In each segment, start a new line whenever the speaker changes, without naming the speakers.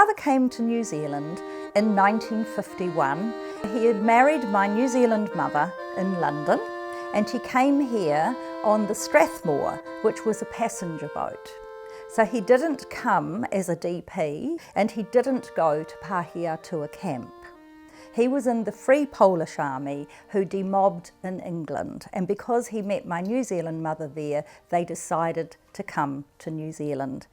father came to New Zealand in 1951. He had married my New Zealand mother in London, and he came here on the Strathmore, which was a passenger boat. So he didn't come as a DP, and he didn't go to Pahiatua camp. He was in the Free Polish Army who demobbed in England, and because he met my New Zealand mother there, they decided to come to New Zealand.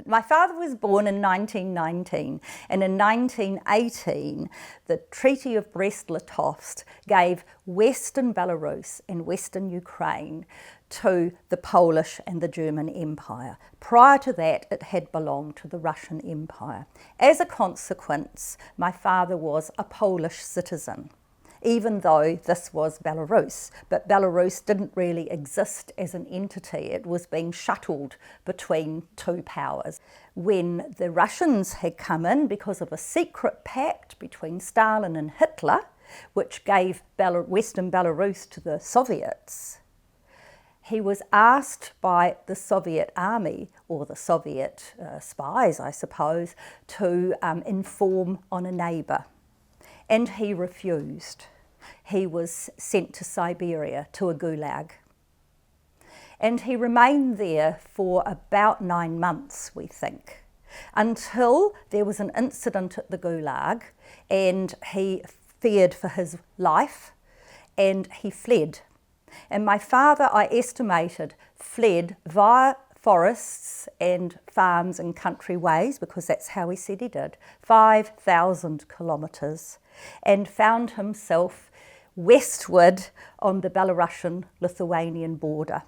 My father was born in 1919, and in 1918 the Treaty of Brest-Litovsk gave Western Belarus and Western Ukraine to the Polish and the German Empire. Prior to that, it had belonged to the Russian Empire. As a consequence, my father was a Polish citizen, even though this was Belarus. But Belarus didn't really exist as an entity. It was being shuttled between two powers. When the Russians had come in because of a secret pact between Stalin and Hitler, which gave Western Belarus to the Soviets, he was asked by the Soviet army, or the Soviet spies, I suppose, to inform on a neighbour. And he refused. He was sent to Siberia, to a gulag. And he remained there for about 9 months, we think, until there was an incident at the gulag and he feared for his life and he fled. And my father, I estimated, fled via forests and farms and country ways, because that's how he said he did, 5,000 kilometres, and found himself westward on the Belarusian-Lithuanian border.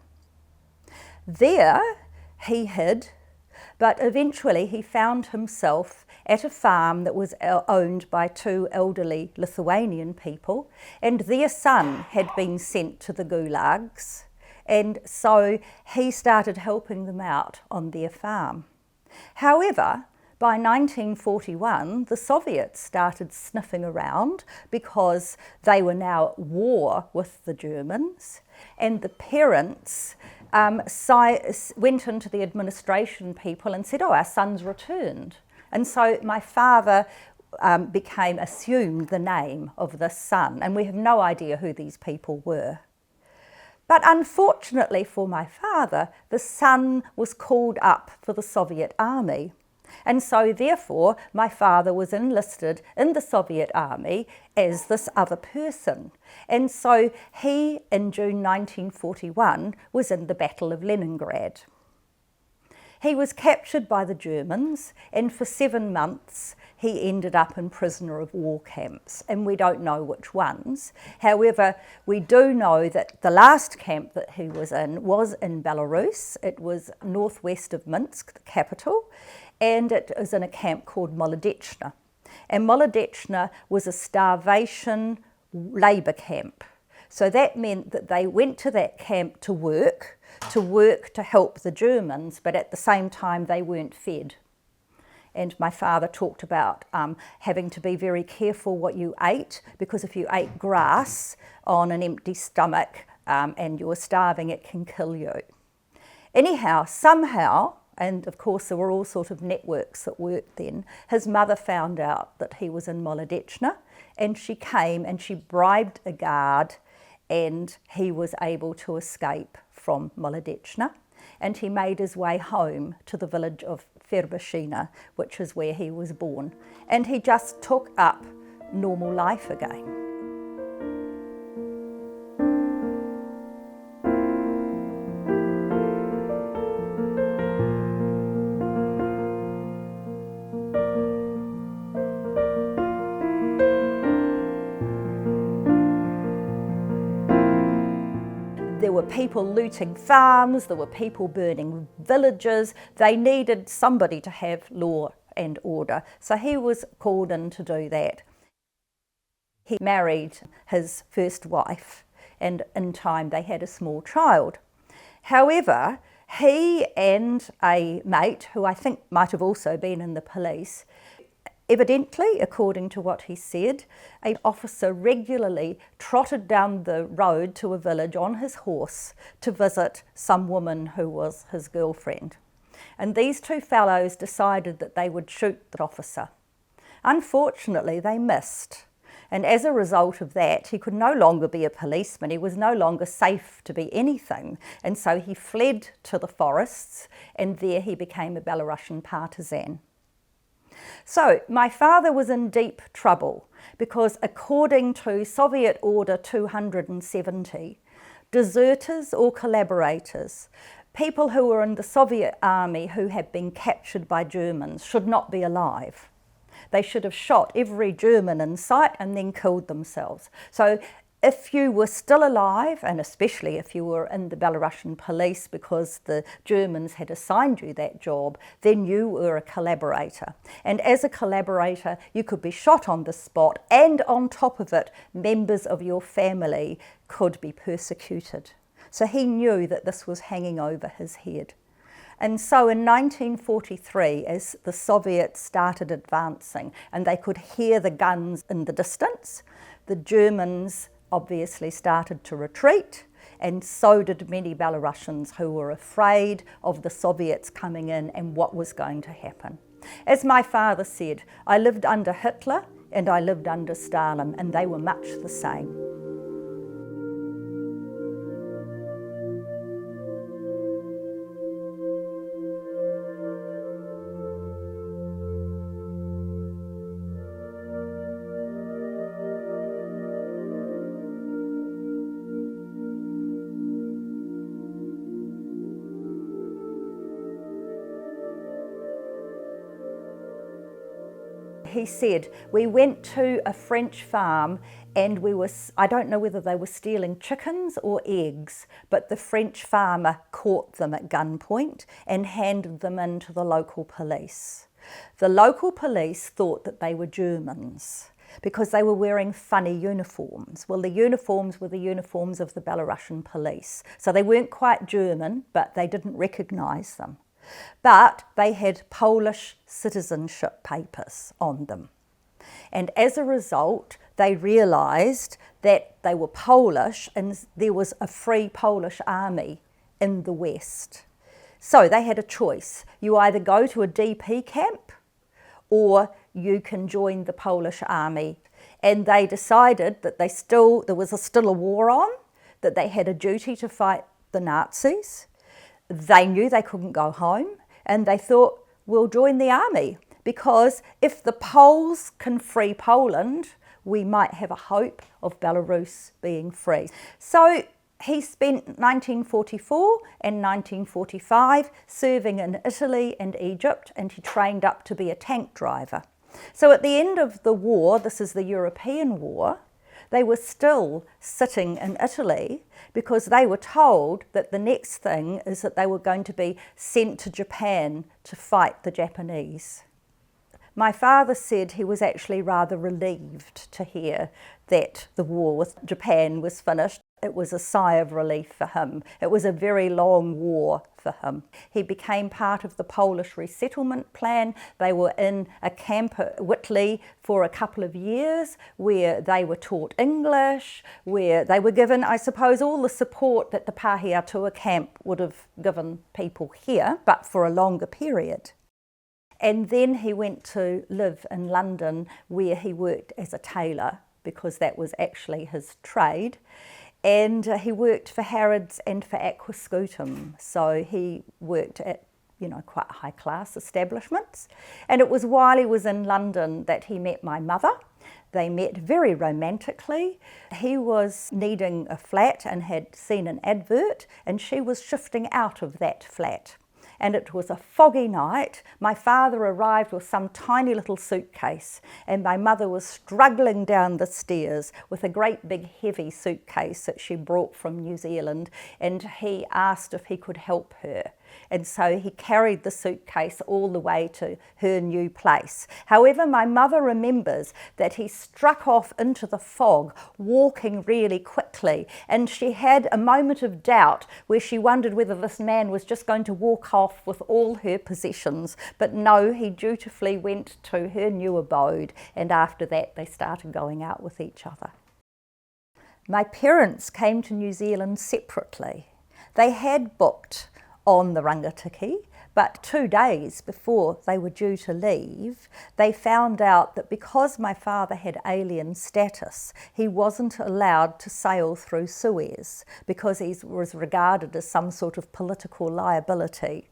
There he hid, but eventually he found himself at a farm that was owned by two elderly Lithuanian people, and their son had been sent to the gulags, and so he started helping them out on their farm. However, by 1941, the Soviets started sniffing around because they were now at war with the Germans, and the parents went into the administration people and said, "Oh, our son's returned." And so my father assumed the name of this son, and we have no idea who these people were. But unfortunately for my father, the son was called up for the Soviet army. And so therefore my father was enlisted in the Soviet army as this other person. And so he, in June 1941, was in the Battle of Leningrad. He was captured by the Germans, and for 7 months he ended up in prisoner of war camps, and we don't know which ones. However, we do know that the last camp that he was in Belarus. It was northwest of Minsk, the capital, and it was in a camp called Molodechna. And Molodechna was a starvation labour camp. So that meant that they went to that camp to work to help the Germans, but at the same time they weren't fed. And my father talked about having to be very careful what you ate, because if you ate grass on an empty stomach and you were starving, it can kill you. Anyhow, somehow, and of course there were all sorts of networks that worked then, his mother found out that he was in Molodechna, and she came and she bribed a guard, and he was able to escape from Molodechna, and he made his way home to the village of Ferbashina, which is where he was born, and he just took up normal life again. There were people looting farms, there were people burning villages. They needed somebody to have law and order, so he was called in to do that. He married his first wife, and in time they had a small child. However, he and a mate, who I think might have also been in the police, evidently, according to what he said, an officer regularly trotted down the road to a village on his horse to visit some woman who was his girlfriend. And these two fellows decided that they would shoot the officer. Unfortunately, they missed. And as a result of that, he could no longer be a policeman. He was no longer safe to be anything. And so he fled to the forests, and there he became a Belarusian partisan. So my father was in deep trouble because, according to Soviet Order 270, deserters or collaborators, people who were in the Soviet army who had been captured by Germans, should not be alive. They should have shot every German in sight and then killed themselves. So if you were still alive, and especially if you were in the Belarusian police because the Germans had assigned you that job, then you were a collaborator. And as a collaborator, you could be shot on the spot, and on top of it, members of your family could be persecuted. So he knew that this was hanging over his head. And so in 1943, as the Soviets started advancing and they could hear the guns in the distance, the Germans obviously started to retreat, and so did many Belarusians who were afraid of the Soviets coming in and what was going to happen. As my father said, I lived under Hitler and I lived under Stalin, and they were much the same. He said, we went to a French farm and I don't know whether they were stealing chickens or eggs, but the French farmer caught them at gunpoint and handed them in to the local police. The local police thought that they were Germans because they were wearing funny uniforms. Well, the uniforms were the uniforms of the Belarusian police. So they weren't quite German, but they didn't recognise them. But they had Polish citizenship papers on them. And as a result, they realised that they were Polish and there was a free Polish army in the West. So they had a choice. You either go to a DP camp or you can join the Polish army. And they decided that there was still a war on, that they had a duty to fight the Nazis. They knew they couldn't go home, and they thought, we'll join the army, because if the Poles can free Poland, we might have a hope of Belarus being free. So he spent 1944 and 1945 serving in Italy and Egypt, and he trained up to be a tank driver. So at the end of the war, this is the European War, they were still sitting in Italy because they were told that the next thing is that they were going to be sent to Japan to fight the Japanese. My father said he was actually rather relieved to hear that the war with Japan was finished. It was a sigh of relief for him. It was a very long war for him. He became part of the Polish resettlement plan. They were in a camp at Whitley for a couple of years where they were taught English, where they were given, I suppose, all the support that the Pahiatua camp would have given people here, but for a longer period. And then he went to live in London where he worked as a tailor, because that was actually his trade. And he worked for Harrods and for Aquascutum, so he worked at, quite high-class establishments. And it was while he was in London that he met my mother. They met very romantically. He was needing a flat and had seen an advert, and she was shifting out of that flat. And it was a foggy night. My father arrived with some tiny little suitcase, and my mother was struggling down the stairs with a great big heavy suitcase that she brought from New Zealand, and he asked if he could help her. And so he carried the suitcase all the way to her new place. However, my mother remembers that he struck off into the fog, walking really quickly, and she had a moment of doubt where she wondered whether this man was just going to walk off with all her possessions. But no, he dutifully went to her new abode, and after that they started going out with each other. My parents came to New Zealand separately. They had booked on the Rangatiki, But 2 days before they were due to leave, they found out that because my father had alien status, he wasn't allowed to sail through Suez because he was regarded as some sort of political liability.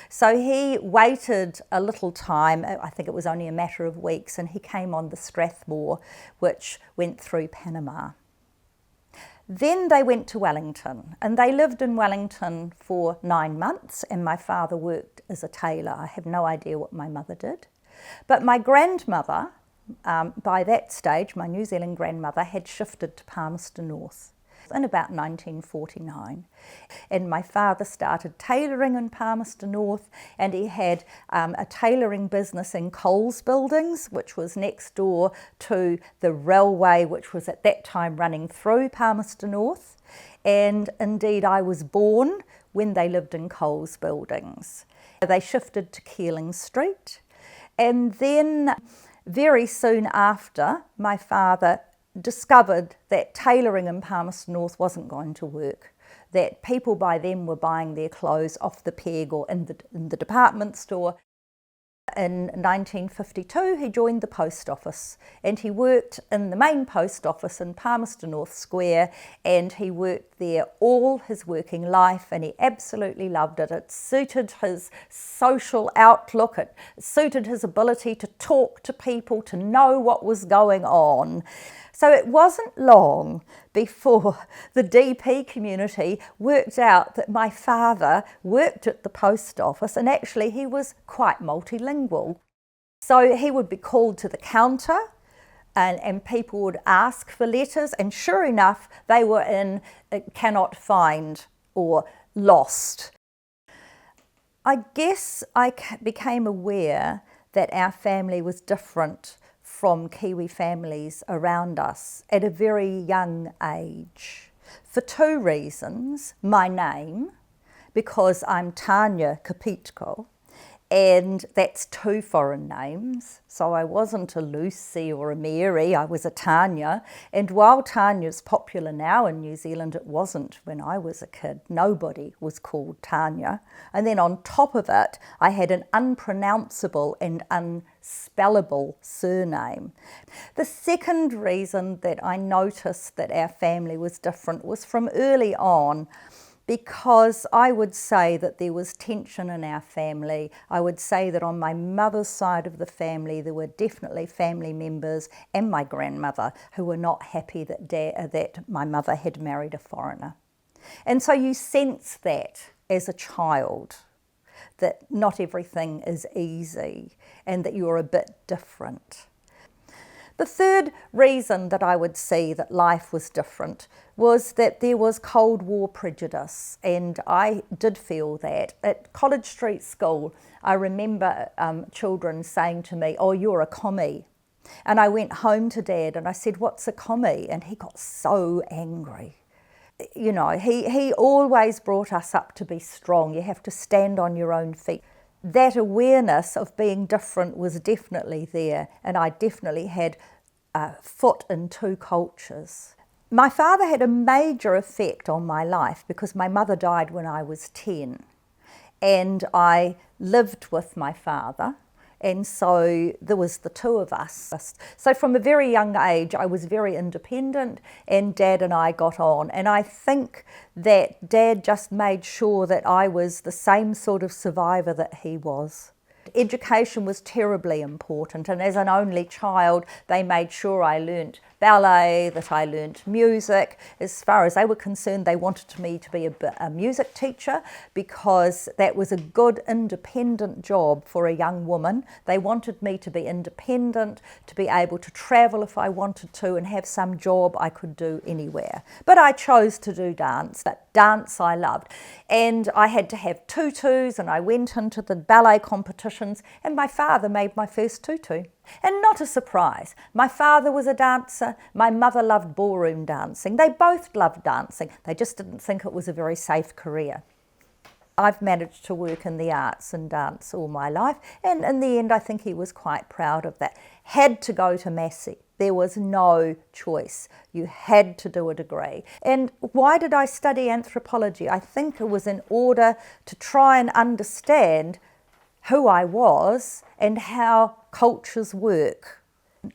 So he waited a little time, I think it was only a matter of weeks, and he came on the Strathmore, which went through Panama. Then they went to Wellington, and they lived in Wellington for 9 months, and my father worked as a tailor. I have no idea what my mother did. But my grandmother, by that stage, my New Zealand grandmother, had shifted to Palmerston North in about 1949. And my father started tailoring in Palmerston North, and he had a tailoring business in Coles Buildings, which was next door to the railway, which was at that time running through Palmerston North. And indeed, I was born when they lived in Coles Buildings. They shifted to Keeling Street, and then very soon after, my father discovered that tailoring in Palmerston North wasn't going to work, that people by then were buying their clothes off the peg or in the department store. In 1952, he joined the post office, and he worked in the main post office in Palmerston North Square, and he worked there all his working life, and he absolutely loved it. It suited his social outlook, it suited his ability to talk to people, to know what was going on. So it wasn't long before the DP community worked out that my father worked at the post office, and actually he was quite multilingual. So he would be called to the counter, and people would ask for letters, and sure enough they were in cannot find or lost. I guess I became aware that our family was different from Kiwi families around us at a very young age. For 2 reasons: my name, because I'm Tania Kopytko, and that's 2 foreign names, so I wasn't a Lucy or a Mary, I was a Tania. And while Tania's popular now in New Zealand, it wasn't when I was a kid. Nobody was called Tania. And then on top of it, I had an unpronounceable and unspellable surname. The second reason that I noticed that our family was different was from early on, because I would say that there was tension in our family. I would say that on my mother's side of the family, there were definitely family members and my grandmother who were not happy that my mother had married a foreigner. And so you sense that as a child, that not everything is easy and that you're a bit different. The third reason that I would see that life was different was that there was Cold War prejudice, and I did feel that. At College Street School, I remember children saying to me, "Oh, you're a commie." And I went home to Dad and I said, "What's a commie?" And he got so angry. You know, he always brought us up to be strong. You have to stand on your own feet. That awareness of being different was definitely there, and I definitely had a foot in 2 cultures. My father had a major effect on my life because my mother died when I was 10, and I lived with my father, and so there was the 2 of us. So from a very young age, I was very independent, and Dad and I got on. And I think that Dad just made sure that I was the same sort of survivor that he was. Education was terribly important, and as an only child, they made sure I learnt ballet, that I learnt music. As far as they were concerned, they wanted me to be a music teacher because that was a good independent job for a young woman. They wanted me to be independent, to be able to travel if I wanted to, and have some job I could do anywhere. But I chose to do dance. That dance I loved. And I had to have tutus, and I went into the ballet competitions, and my father made my first tutu. And not a surprise, my father was a dancer, my mother loved ballroom dancing. They both loved dancing, they just didn't think it was a very safe career. I've managed to work in the arts and dance all my life, and in the end I think he was quite proud of that. Had to go to Massey. There was no choice. You had to do a degree. And why did I study anthropology? I think it was in order to try and understand who I was and how cultures work.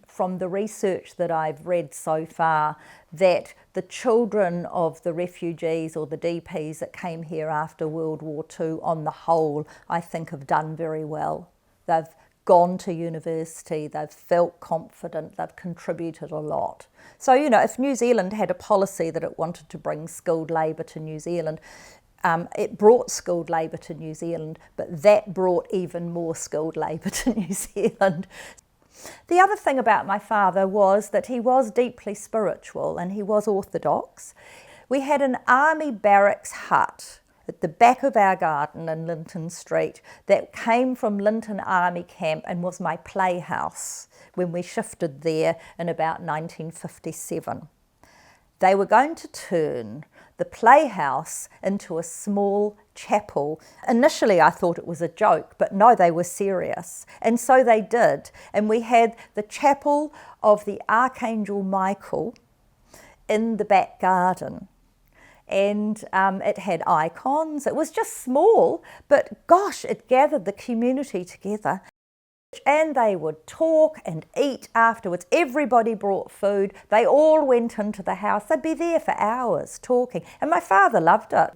From the research that I've read so far, that the children of the refugees or the DPs that came here after World War II, on the whole, I think have done very well. They've gone to university, they've felt confident, they've contributed a lot. So, you know, if New Zealand had a policy that it wanted to bring skilled labour to New Zealand, it brought skilled labour to New Zealand, but that brought even more skilled labour to New Zealand. The other thing about my father was that he was deeply spiritual and he was orthodox. We had an army barracks hut at the back of our garden in Linton Street that came from Linton Army Camp and was my playhouse when we shifted there in about 1957. They were going to turn the playhouse into a small chapel. Initially I thought it was a joke, but no, they were serious. And so they did. And we had the chapel of the Archangel Michael in the back garden. And it had icons. It was just small, but gosh, it gathered the community together. And they would talk and eat afterwards. Everybody brought food. They all went into the house. They'd be there for hours talking. And my father loved it.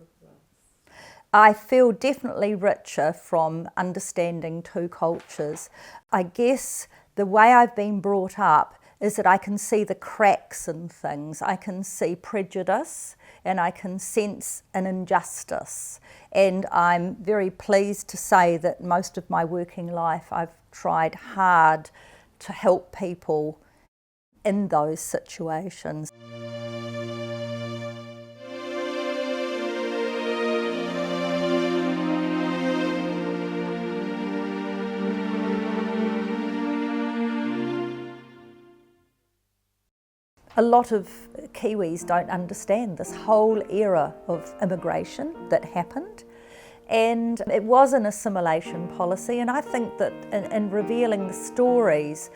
I feel definitely richer from understanding two cultures. I guess the way I've been brought up is that I can see the cracks in things. I can see prejudice and I can sense an injustice. And I'm very pleased to say that most of my working life I've tried hard to help people in those situations. A lot of Kiwis don't understand this whole era of immigration that happened. And it was an assimilation policy, and I think that in revealing the stories,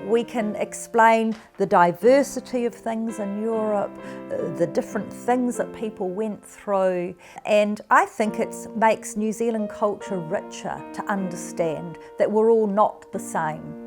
we can explain the diversity of things in Europe, the different things that people went through, and I think it makes New Zealand culture richer to understand that we're all not the same.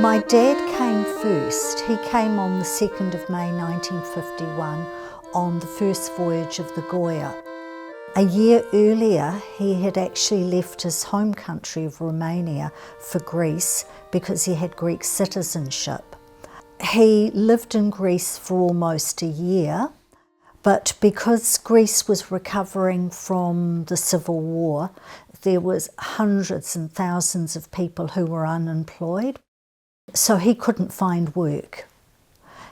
My dad came first. He came on the 2nd of May 1951 on the first voyage of the Goya. A year earlier, he had actually left his home country of Romania for Greece because he had Greek citizenship. He lived in Greece for almost a year, but because Greece was recovering from the civil war, there was hundreds and thousands of people who were unemployed. So he couldn't find work.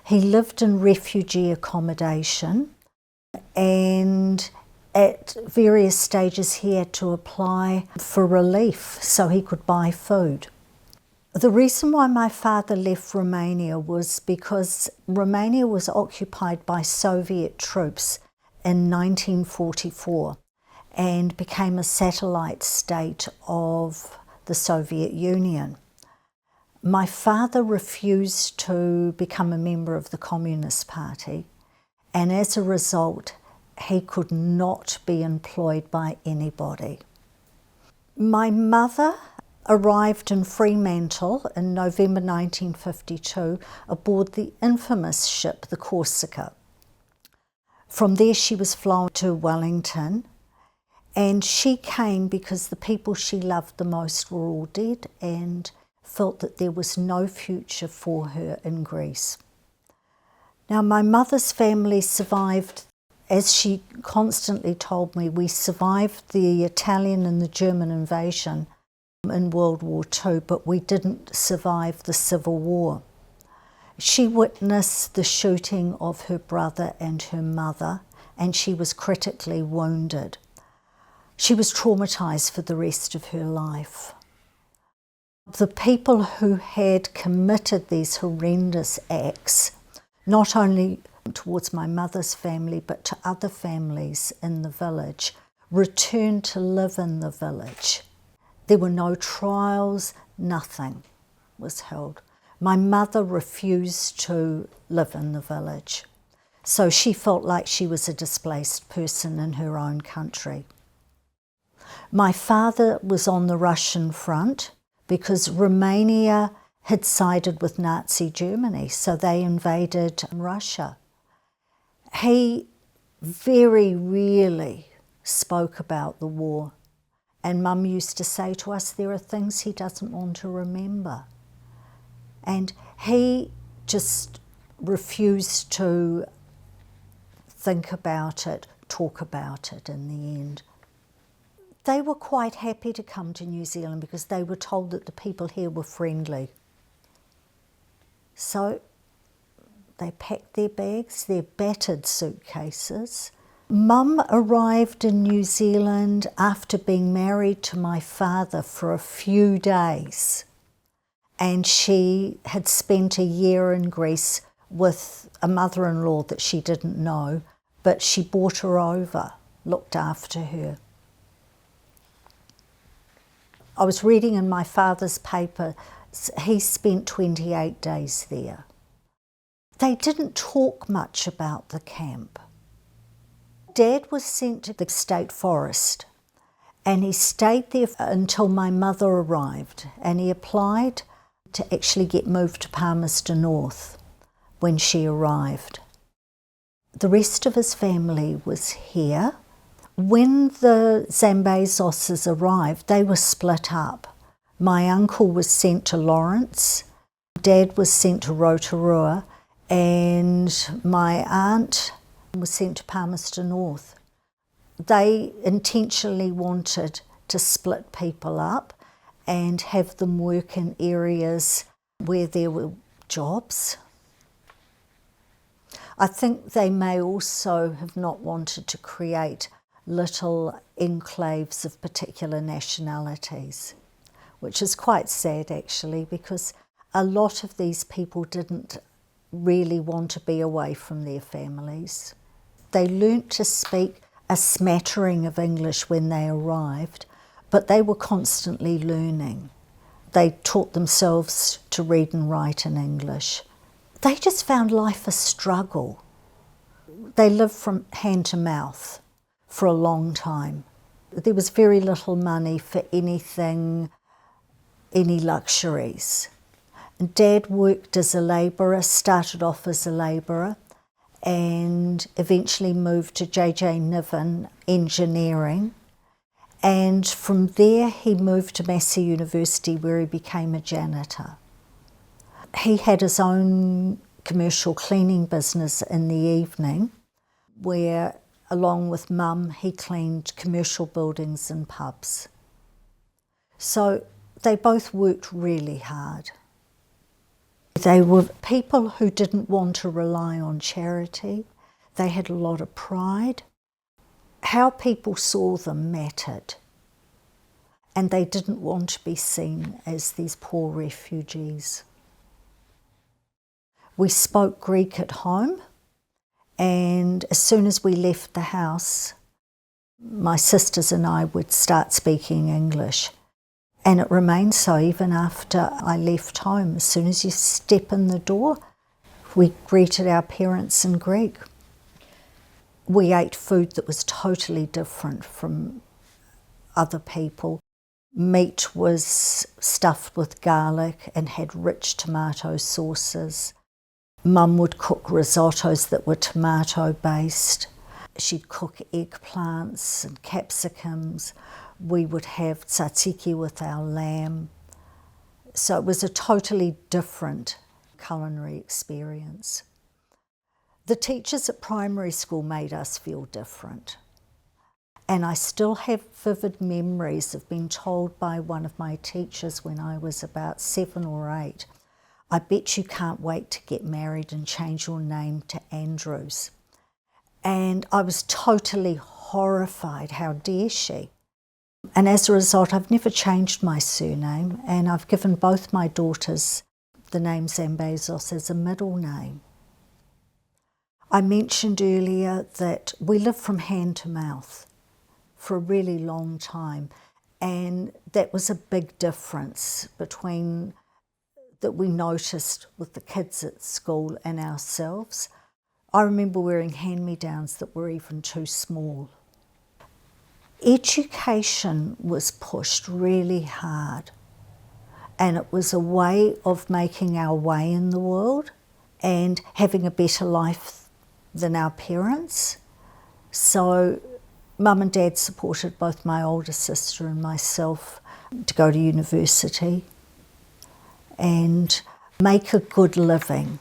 He lived in refugee accommodation, and at various stages he had to apply for relief so he could buy food. The reason why my father left Romania was because Romania was occupied by Soviet troops in 1944 and became a satellite state of the Soviet Union. My father refused to become a member of the Communist Party, and as a result, he could not be employed by anybody. My mother arrived in Fremantle in November 1952 aboard the infamous ship, the Corsica. From there she was flown to Wellington, and she came because the people she loved the most were all dead and felt that there was no future for her in Greece. Now, my mother's family survived, as she constantly told me, we survived the Italian and the German invasion in World War II, but we didn't survive the Civil War.
She witnessed the shooting of her brother and her mother, and she was critically wounded. She was traumatised for the rest of her life. The people who had committed these horrendous acts, not only towards my mother's family but to other families in the village, returned to live in the village. There were no trials, nothing was held. My mother refused to live in the village, so she felt like she was a displaced person in her own country. My father was on the Russian front because Romania had sided with Nazi Germany, so they invaded Russia. He very rarely spoke about the war, and Mum used to say to us, there are things he doesn't want to remember. And he just refused to think about it, talk about it in the end. They were quite happy to come to New Zealand because they were told that the people here were friendly. So they packed their bags, their battered suitcases. Mum arrived in New Zealand after being married to my father for a few days. And she had spent a year in Greece with a mother-in-law that she didn't know, but she brought her over, looked after her. I was reading in my father's paper, he spent 28 days there. They didn't talk much about the camp. Dad was sent to the state forest, and he stayed there until my mother arrived, and he applied to actually get moved to Palmerston North when she arrived. The rest of his family was here. When the Zambazos arrived, they were split up. My uncle was sent to Lawrence, Dad was sent to Rotorua, and my aunt was sent to Palmerston North. They intentionally wanted to split people up and have them work in areas where there were jobs. I think they may also have not wanted to create little enclaves of particular nationalities, which is quite sad actually, because a lot of these people didn't really want to be away from their families. They learnt to speak a smattering of English when they arrived, but they were constantly learning. They taught themselves to read and write in English. They just found life a struggle. They lived from hand to mouth for a long time. There was very little money for anything, any luxuries. Dad worked as a labourer, started off as a labourer, and eventually moved to JJ Niven Engineering. And from there he moved to Massey University where he became a janitor. He had his own commercial cleaning business in the evening where, along with Mum, he cleaned commercial buildings and pubs. So they both worked really hard. They were people who didn't want to rely on charity. They had a lot of pride. How people saw them mattered. And they didn't want to be seen as these poor refugees. We spoke Greek at home, and as soon as we left the house, my sisters and I would start speaking English. And it remained so even after I left home. As soon as you step in the door, we greeted our parents in Greek. We ate food that was totally different from other people. Meat was stuffed with garlic and had rich tomato sauces. Mum would cook risottos that were tomato-based. She'd cook eggplants and capsicums. We would have tzatziki with our lamb. So it was a totally different culinary experience. The teachers at primary school made us feel different. And I still have vivid memories of being told by one of my teachers when I was about 7 or 8, I bet you can't wait to get married and change your name to Andrews. And I was totally horrified. How dare she? And as a result, I've never changed my surname, and I've given both my daughters the name Zambazos as a middle name. I mentioned earlier that we lived from hand to mouth for a really long time, and that was a big difference between that we noticed with the kids at school and ourselves. I remember wearing hand-me-downs that were even too small. Education was pushed really hard, and it was a way of making our way in the world and having a better life than our parents. So Mum and Dad supported both my older sister and myself to go to university and make a good living.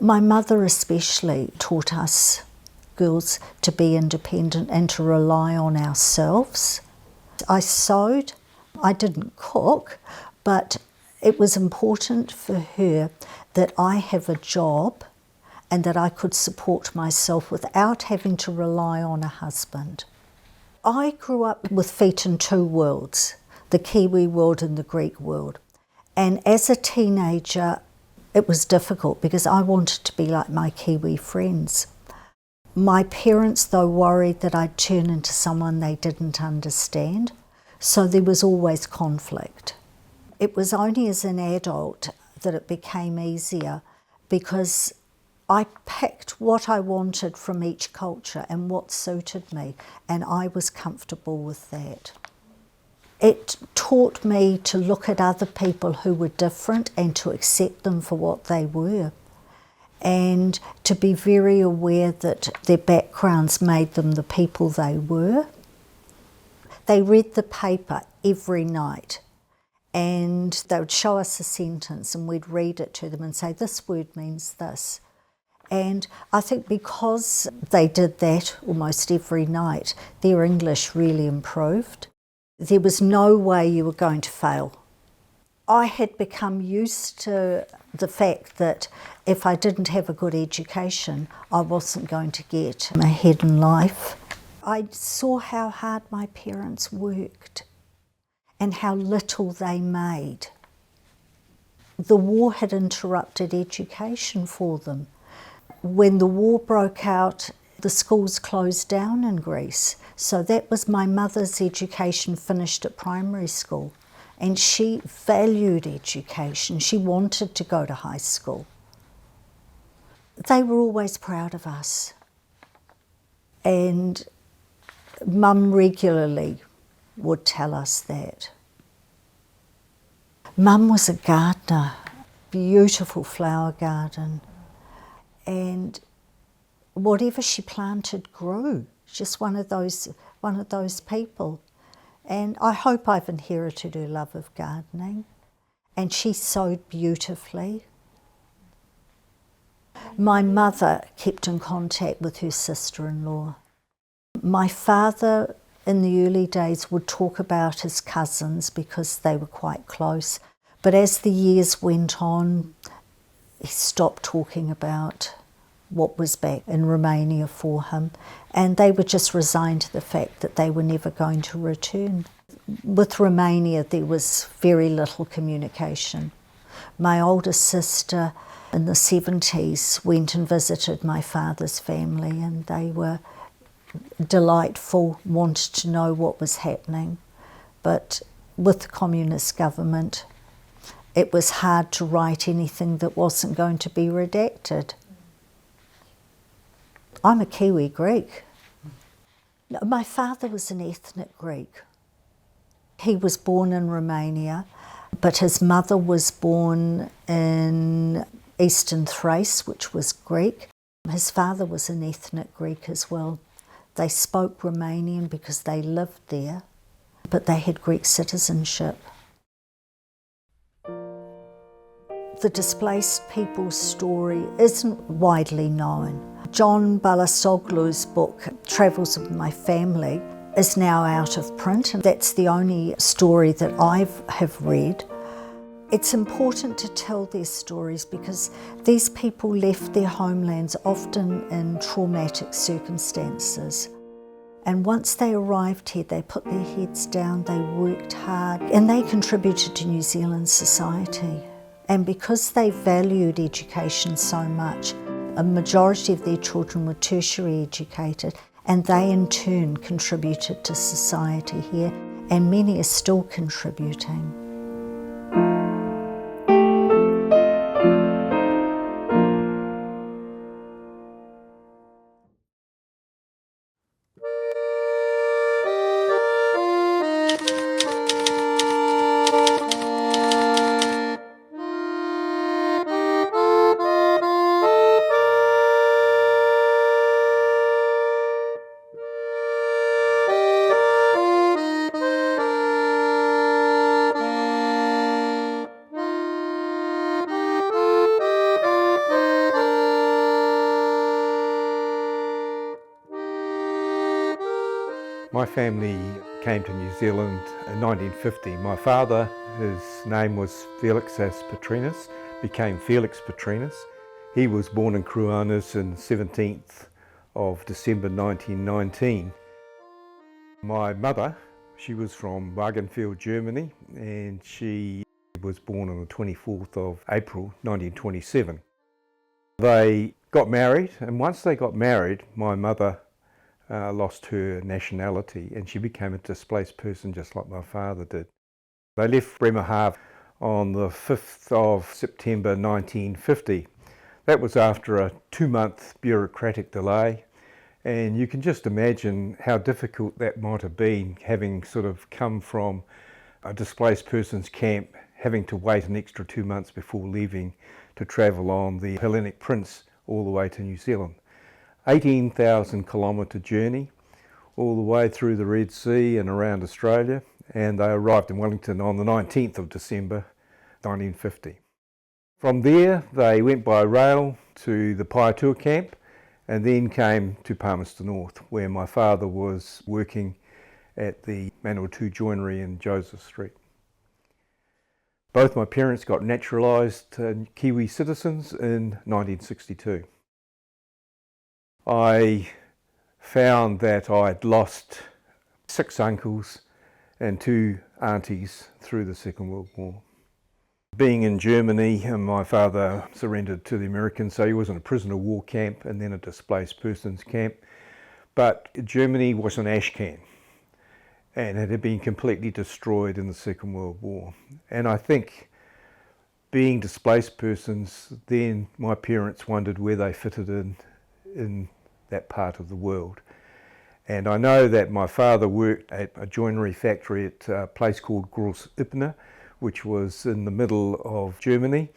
My mother especially taught us girls to be independent and to rely on ourselves. I sewed, I didn't cook, but it was important for her that I have a job and that I could support myself without having to rely on a husband. I grew up with feet in two worlds, the Kiwi world and the Greek world. And as a teenager, it was difficult because I wanted to be like my Kiwi friends. My parents, though, worried that I'd turn into someone they didn't understand, so there was always conflict. It was only as an adult that it became easier because I picked what I wanted from each culture and what suited me, and I was comfortable with that. It taught me to look at other people who were different and to accept them for what they were, and to be very aware that their backgrounds made them the people they were. They read the paper every night, and they would show us a sentence and we'd read it to them and say, this word means this. And I think because they did that almost every night, their English really improved. There was no way you were going to fail. I had become used to the fact that if I didn't have a good education, I wasn't going to get ahead in life. I saw how hard my parents worked and how little they made. The war had interrupted education for them. When the war broke out, the schools closed down in Greece. So that was my mother's education finished at primary school. And she valued education. She wanted to go to high school. They were always proud of us. And Mum regularly would tell us that. Mum was a gardener, beautiful flower garden. And whatever she planted grew. Just one of those people. And I hope I've inherited her love of gardening. And she sewed beautifully. My mother kept in contact with her sister-in-law. My father, in the early days, would talk about his cousins because they were quite close. But as the years went on, he stopped talking about what was back in Romania for him, and they were just resigned to the fact that they were never going to return. With Romania, there was very little communication. My older sister in the 70s went and visited my father's family, and they were delightful, wanted to know what was happening. But with the communist government, it was hard to write anything that wasn't going to be redacted. I'm a Kiwi Greek. My father was an ethnic Greek. He was born in Romania, but his mother was born in Eastern Thrace, which was Greek. His father was an ethnic Greek as well. They spoke Romanian because they lived there, but they had Greek citizenship. The displaced people's story isn't widely known. John Balasoglu's book, Travels of My Family, is now out of print, and that's the only story that I have read. It's important to tell their stories because these people left their homelands often in traumatic circumstances. And once they arrived here, they put their heads down, they worked hard, and they contributed to New Zealand society. And because they valued education so much, a majority of their children were tertiary educated, and they in turn contributed to society here, and many are still contributing.
My family came to New Zealand in 1950. My father, his name was Felix as Petrenas, became Felix Petrenas. He was born in Kruanis on 17th of December 1919. My mother, she was from Wagenfeld, Germany, and she was born on the 24th of April 1927. They got married, and once they got married, my mother lost her nationality and she became a displaced person just like my father did. They left Bremerhaven on the 5th of September 1950. That was after a 2-month bureaucratic delay, and you can just imagine how difficult that might have been, having sort of come from a displaced persons camp, having to wait an extra 2 months before leaving to travel on the Hellenic Prince all the way to New Zealand. 18,000 kilometre journey all the way through the Red Sea and around Australia, and they arrived in Wellington on the 19th of December 1950. From there they went by rail to the Pahiatua camp and then came to Palmerston North, where my father was working at the Manawatū joinery in Joseph Street. Both my parents got naturalised Kiwi citizens in 1962. I found that I'd lost 6 uncles and 2 aunties through the Second World War. Being in Germany, my father surrendered to the Americans, so he was in a prisoner of war camp and then a displaced persons camp. But Germany was an ash can, and it had been completely destroyed in the Second World War. And I think, being displaced persons, then my parents wondered where they fitted in that part of the world. And I know that my father worked at a joinery factory at a place called Groß-Ippener, which was in the middle of Germany.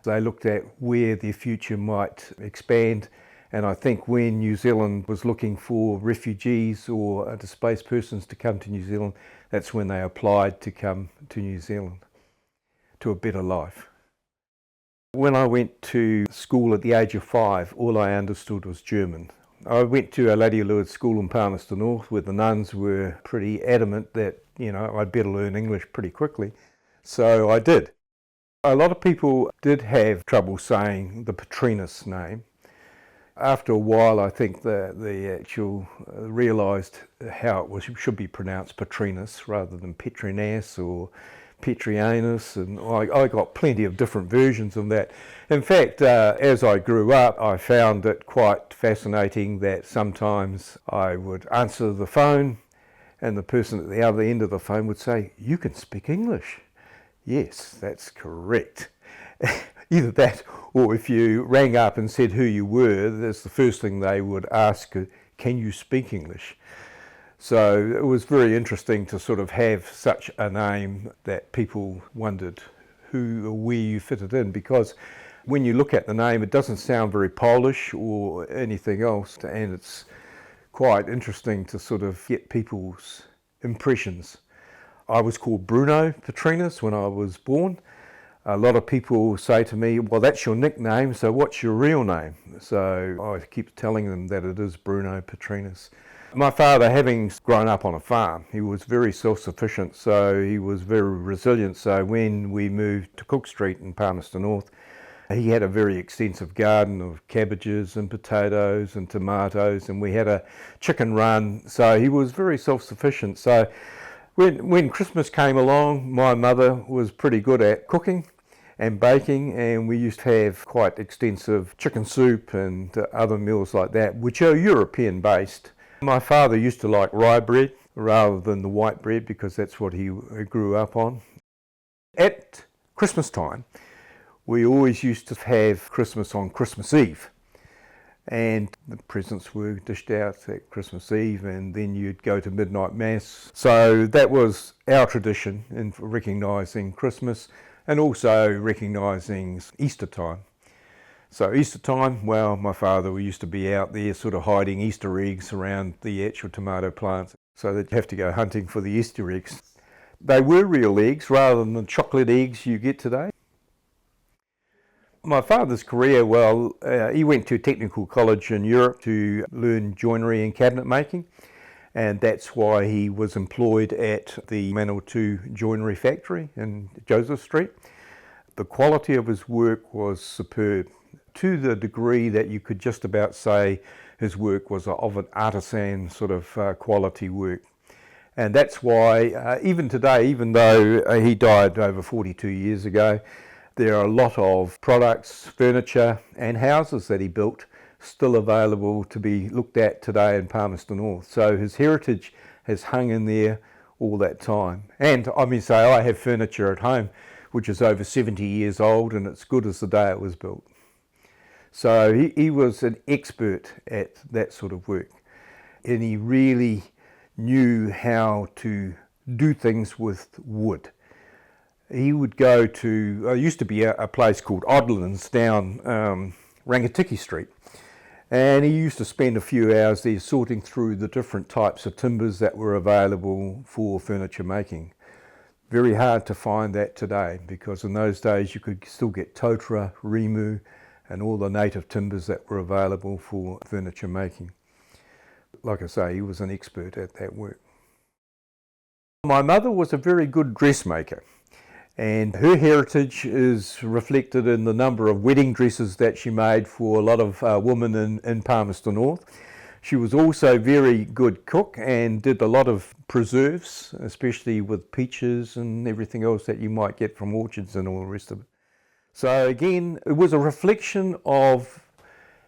They looked at where their future might expand, and I think when New Zealand was looking for refugees or displaced persons to come to New Zealand, that's when they applied to come to New Zealand, to a better life. When I went to school at the age of 5, all I understood was German. I went to a Lady Lewis school in Palmerston North, where the nuns were pretty adamant that, I'd better learn English pretty quickly. So I did. A lot of people did have trouble saying the Petrenas name. After a while, I think the actual realised how it should be pronounced Petrenas rather than Petrenas or Petrenas, and I got plenty of different versions of that. In fact, as I grew up, I found it quite fascinating that sometimes I would answer the phone and the person at the other end of the phone would say, "You can speak English." Yes, that's correct. Either that, or if you rang up and said who you were, that's the first thing they would ask, "Can you speak English?" So it was very interesting to sort of have such a name that people wondered who or where you fitted in, because when you look at the name, it doesn't sound very Polish or anything else, and it's quite interesting to sort of get people's impressions. I was called Bruno Petrenas when I was born. A lot of people say to me, "Well, that's your nickname, so what's your real name?" So I keep telling them that it is Bruno Petrenas. My father, having grown up on a farm, he was very self-sufficient, so he was very resilient. So when we moved to Cook Street in Palmerston North, he had a very extensive garden of cabbages and potatoes and tomatoes, and we had a chicken run, so he was very self-sufficient. So when Christmas came along, my mother was pretty good at cooking and baking, and we used to have quite extensive chicken soup and other meals like that, which are European based. My father used to like rye bread rather than the white bread because that's what he grew up on. At Christmas time, we always used to have Christmas on Christmas Eve, and the presents were dished out at Christmas Eve, and then you'd go to midnight mass. So that was our tradition in recognising Christmas and also recognising Easter time. So Easter time, well, my father used to be out there sort of hiding Easter eggs around the actual tomato plants, so that you have to go hunting for the Easter eggs. They were real eggs rather than the chocolate eggs you get today. My father's career, well, he went to technical college in Europe to learn joinery and cabinet making, and that's why he was employed at the Manawatū joinery factory in Joseph Street. The quality of his work was superb, to the degree that you could just about say his work was of an artisan sort of quality work. And that's why even today, even though he died over 42 years ago, there are a lot of products, furniture and houses that he built still available to be looked at today in Palmerston North. So his heritage has hung in there all that time. And I mean, say I have furniture at home which is over 70 years old and it's good as the day it was built. So he was an expert at that sort of work, and he really knew how to do things with wood. He would go to, there used to be a place called Ozolins down Rangatiki Street, and he used to spend a few hours there sorting through the different types of timbers that were available for furniture making. Very hard to find that today, because in those days you could still get totara, rimu, and all the native timbers that were available for furniture making. Like I say, he was an expert at that work. My mother was a very good dressmaker, and her heritage is reflected in the number of wedding dresses that she made for a lot of women in Palmerston North. She was also a very good cook and did a lot of preserves, especially with peaches and everything else that you might get from orchards and all the rest of it. So again, it was a reflection of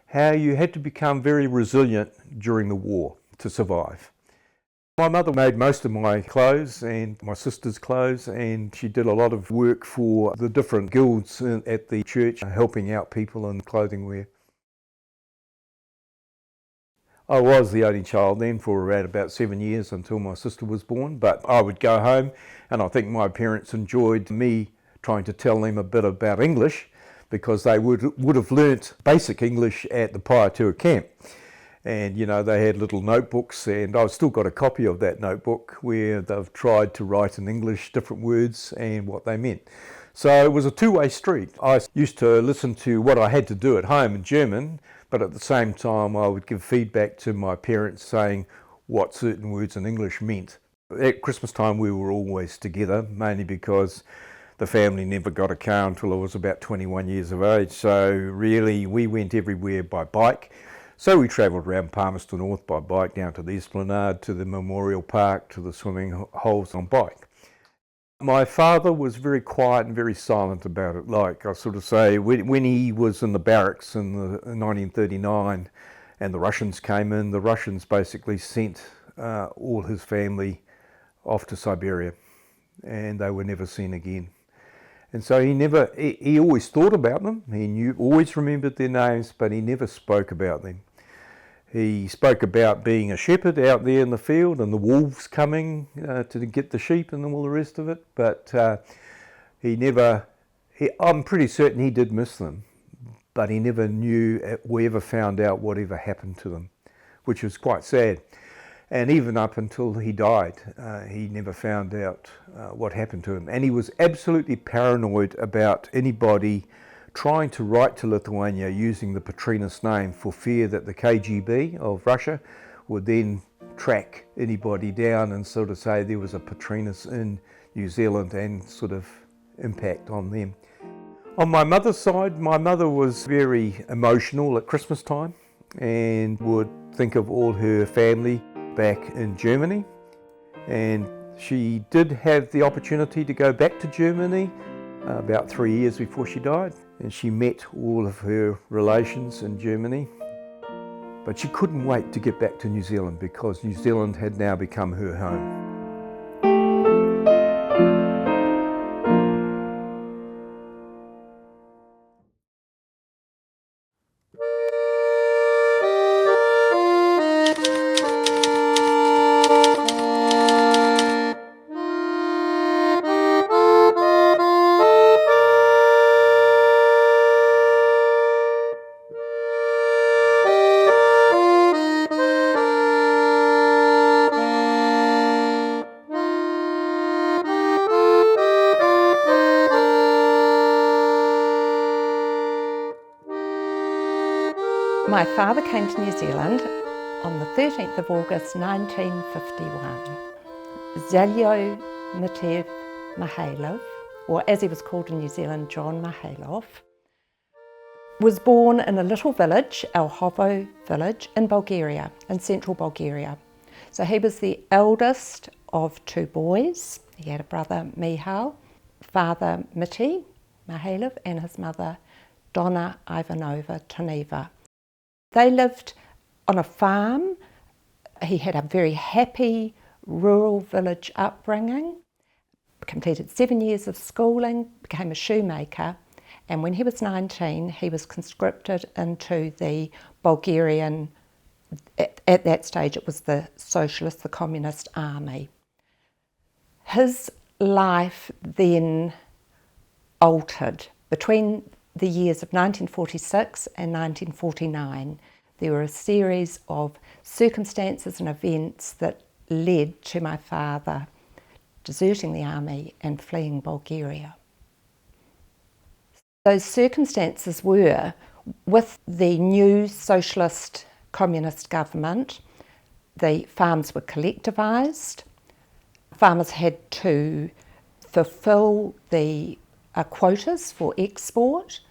how you had to become very resilient during the war to survive. My mother made most of my clothes and my sister's clothes, and she did a lot of work for the different guilds at the church, helping out people in clothing wear. I was the only child then for around about 7 years until my sister was born, but I would go home and I think my parents enjoyed me trying to tell them a bit about English, because they would have learnt basic English at the Pahiatua camp. And you know, they had little notebooks, and I've still got a copy of that notebook where they've tried to write in English different words and what they meant. So it was a two-way street. I used to listen to what I had to do at home in German, but at the same time I would give feedback to my parents saying what certain words in English meant. At Christmas time we were always together, mainly because the family never got a car until I was about 21 years of age, so really we went everywhere by bike. So we travelled around Palmerston North by bike, down to the Esplanade, to the Memorial Park, to the swimming holes on bike. My father was very quiet and very silent about it. Like I sort of say, when he was in the barracks in 1939 and the Russians came in, the Russians basically sent all his family off to Siberia, and they were never seen again. And so he always thought about them, always remembered their names, but he never spoke about them. He spoke about being a shepherd out there in the field and the wolves coming to get the sheep and all the rest of it, but I'm pretty certain he did miss them, but he never knew or ever found out whatever happened to them, which was quite sad. And even up until he died, he never found out what happened to him. And he was absolutely paranoid about anybody trying to write to Lithuania using the Petrenas name, for fear that the KGB of Russia would then track anybody down and sort of say there was a Petrenas in New Zealand and sort of impact on them. On my mother's side, my mother was very emotional at Christmas time and would think of all her family back in Germany. And she did have the opportunity to go back to Germany about 3 years before she died. And she met all of her relations in Germany. But she couldn't wait to get back to New Zealand because New Zealand had now become her home.
My father came to New Zealand on the 13th of August 1951. Zalyo Matev Mihailof, or as he was called in New Zealand, John Mihailof, was born in a little village, Elhovo village, in Bulgaria, in central Bulgaria. So he was the eldest of two boys. He had a brother, Mihail, father Miti Mihailof, and his mother, Donna Ivanova Taniva. They lived on a farm. He had a very happy rural village upbringing, completed 7 years of schooling, became a shoemaker, and when he was 19 he was conscripted into the Bulgarian, at that stage it was the socialist, the communist army. His life then altered. Between the years of 1946 and 1949, there were a series of circumstances and events that led to my father deserting the army and fleeing Bulgaria. Those circumstances were, with the new socialist communist government, the farms were collectivised. Farmers had to fulfil the quotas for export.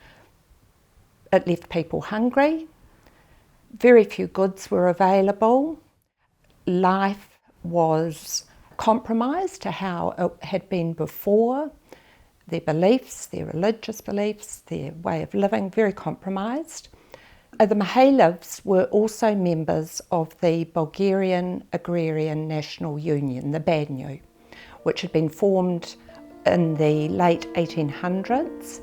It left people hungry. Very few goods were available. Life was compromised to how it had been before. Their beliefs, their religious beliefs, their way of living, very compromised. The Mihailovs were also members of the Bulgarian Agrarian National Union, the BANU, which had been formed in the late 1800s.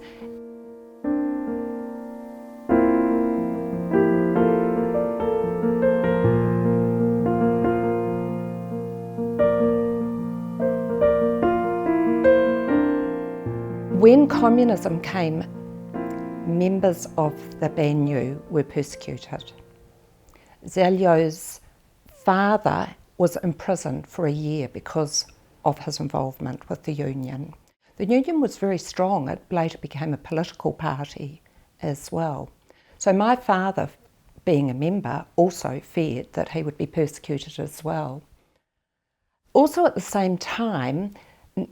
When communism came, members of the BANU were persecuted. Zalyo's father was imprisoned for a year because of his involvement with the union. The union was very strong. It later became a political party as well. So my father, being a member, also feared that he would be persecuted as well. Also at the same time,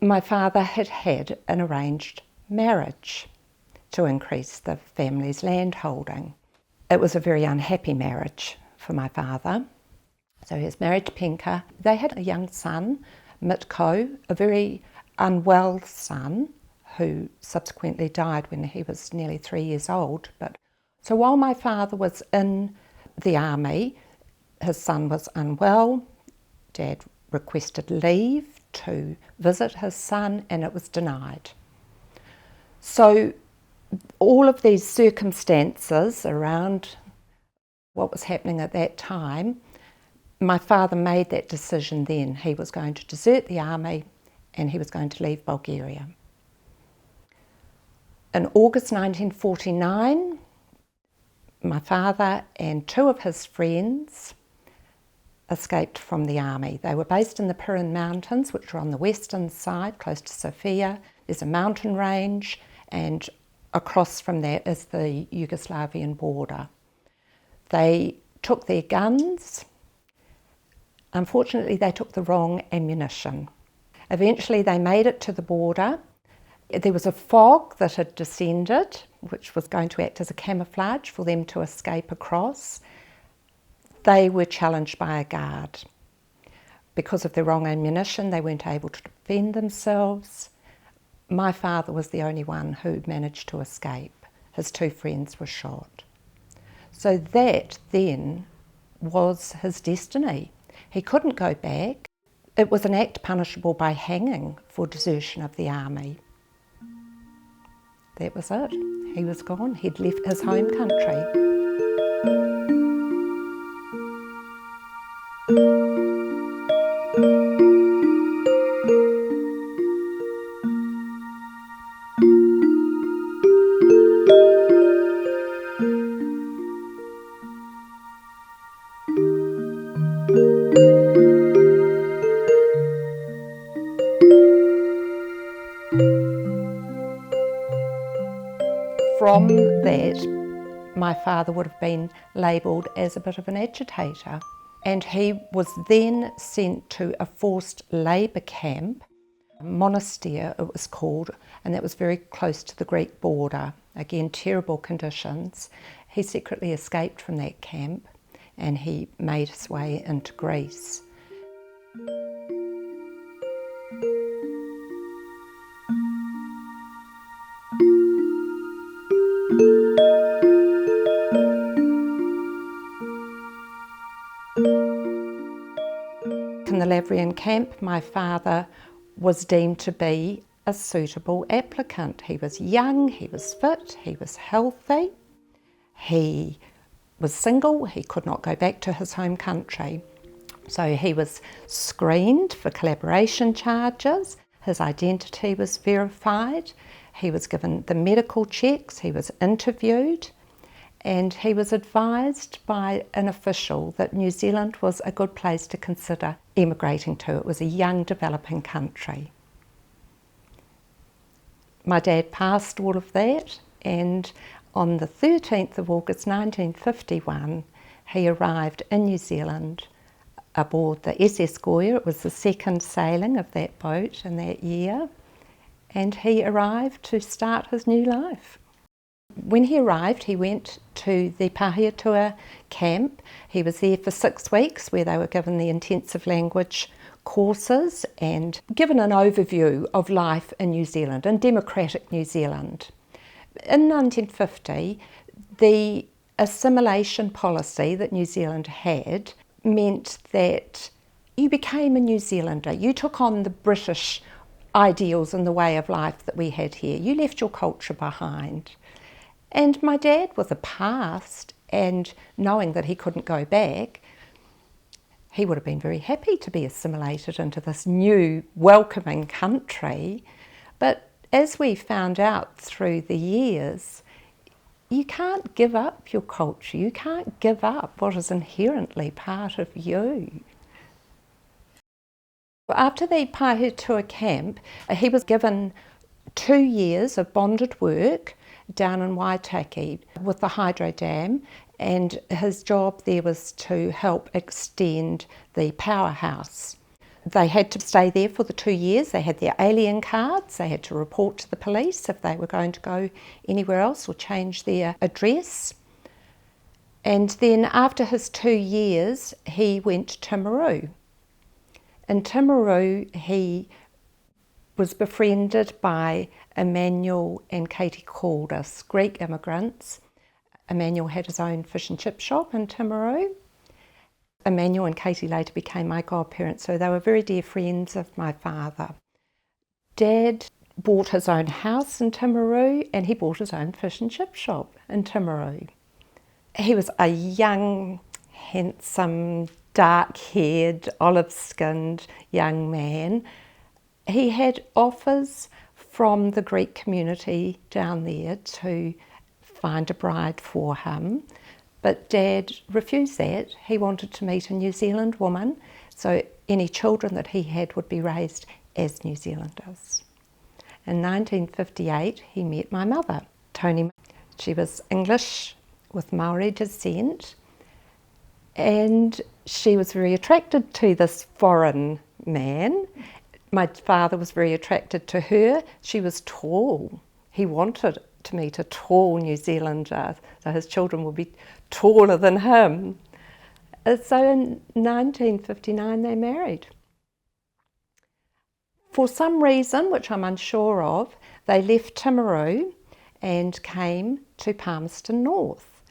my father had had an arranged marriage to increase the family's landholding. It was a very unhappy marriage for my father. So he was married to Penka. They had a young son, Mitko, a very unwell son who subsequently died when he was nearly 3 years old. So while my father was in the army, his son was unwell. Dad requested leave to visit his son and it was denied. So all of these circumstances around what was happening at that time, my father made that decision then. He was going to desert the army and he was going to leave Bulgaria. In August 1949, my father and two of his friends escaped from the army. They were based in the Pirin Mountains, which are on the western side, close to Sofia. There's a mountain range, and across from that is the Yugoslavian border. They took their guns Unfortunately, they took the wrong ammunition. Eventually, they made it to the border. There was a fog that had descended, which was going to act as a camouflage for them to escape across. They were challenged by a guard. Because of the wrong ammunition, they weren't able to defend themselves. My father was the only one who managed to escape. His two friends were shot. So that then was his destiny. He couldn't go back. It was an act punishable by hanging for desertion of the army. That was it. He was gone. He'd left his home country. From that, my father would have been labelled as a bit of an agitator, and he was then sent to a forced labour camp, Monastir it was called, and that was very close to the Greek border. Again, terrible conditions. He secretly escaped from that camp and he made his way into Greece. In the Latvian camp, my father was deemed to be a suitable applicant. He was young, he was fit, he was healthy, he was single, he could not go back to his home country. So he was screened for collaboration charges, his identity was verified, he was given the medical checks, he was interviewed, and he was advised by an official that New Zealand was a good place to consider emigrating to. It was a young, developing country. My dad passed all of that, and on the 13th of August 1951, he arrived in New Zealand aboard the SS Goya. It was the second sailing of that boat in that year, and he arrived to start his new life. When he arrived, he went to the Pahiatua camp. He was there for 6 weeks, where they were given the intensive language courses and given an overview of life in New Zealand, in democratic New Zealand. In 1950, the assimilation policy that New Zealand had meant that you became a New Zealander. You took on the British ideals and the way of life that we had here. You left your culture behind. And my dad, with a past and knowing that he couldn't go back, he would have been very happy to be assimilated into this new, welcoming country. But as we found out through the years, you can't give up your culture. You can't give up what is inherently part of you. After the Pahiatua camp, he was given 2 years of bonded work down in Waitaki with the hydro dam, and his job there was to help extend the powerhouse. They had to stay there for the 2 years. They had their alien cards. They had to report to the police if they were going to go anywhere else or change their address. And then after his 2 years, he went to Timaru. In Timaru, he was befriended by Emmanuel and Katie Caldas, Greek immigrants. Emmanuel had his own fish and chip shop in Timaru. Emmanuel and Katie later became my godparents, so they were very dear friends of my father. Dad bought his own house in Timaru, and he bought his own fish and chip shop in Timaru. He was a young, handsome, dark-haired, olive-skinned young man. He had offers from the Greek community down there to find a bride for him, but Dad refused that. He wanted to meet a New Zealand woman, so any children that he had would be raised as New Zealanders. In 1958, he met my mother, Tania. She was English with Maori descent, and she was very attracted to this foreign man. My father was very attracted to her. She was tall. He wanted to meet a tall New Zealander, so his children would be taller than him. So in 1959 they married. For some reason, which I'm unsure of, they left Timaru and came to Palmerston North.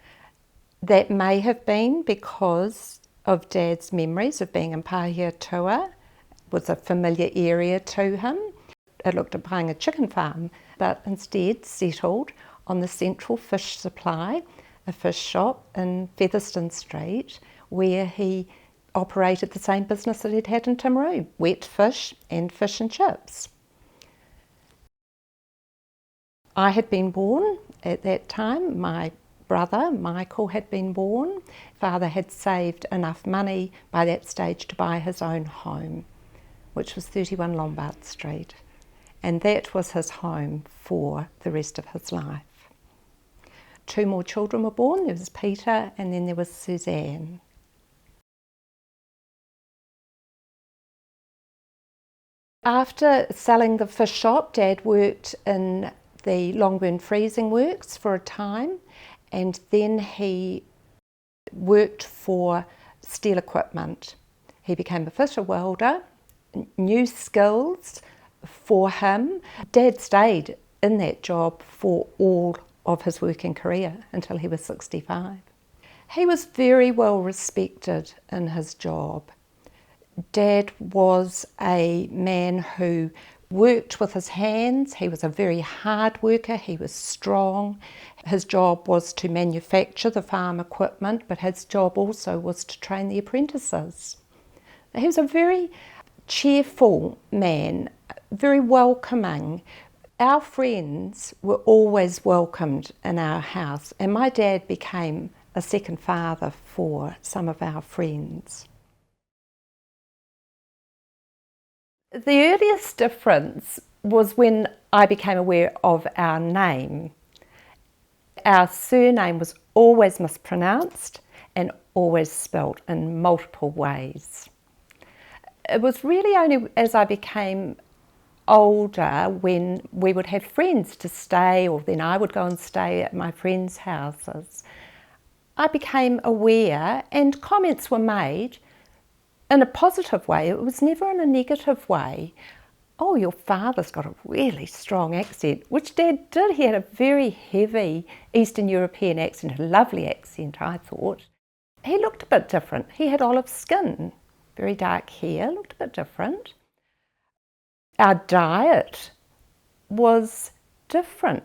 That may have been because of Dad's memories of being in Pahiatua. It was a familiar area to him. It looked at buying a chicken farm, but instead settled on the central fish supply, a fish shop in Featherston Street, where he operated the same business that he'd had in Timaru, wet fish and fish and chips. I had been born at that time. My brother, Michael, had been born. Father had saved enough money by that stage to buy his own home, which was 31 Lombard Street. And that was his home for the rest of his life. 2 more children were born. There was Peter and then there was Suzanne. After selling the fish shop, Dad worked in the Longburn freezing works for a time, and then he worked for steel equipment. He became a fitter welder, new skills for him. Dad stayed in that job for all of his working career until he was 65. He was very well respected in his job. Dad was a man who worked with his hands. He was a very hard worker. He was strong. His job was to manufacture the farm equipment, but his job also was to train the apprentices. He was a very cheerful man, very welcoming. Our friends were always welcomed in our house, and my dad became a second father for some of our friends. The earliest difference was when I became aware of our name. Our surname was always mispronounced and always spelt in multiple ways. It was really only as I became older, when we would have friends to stay, or then I would go and stay at my friends' houses, I became aware, and comments were made in a positive way. It was never in a negative way. Oh, your father's got a really strong accent, which Dad did. He had a very heavy Eastern European accent, a lovely accent, I thought. He looked a bit different. He had olive skin, very dark hair, looked a bit different. Our diet was different.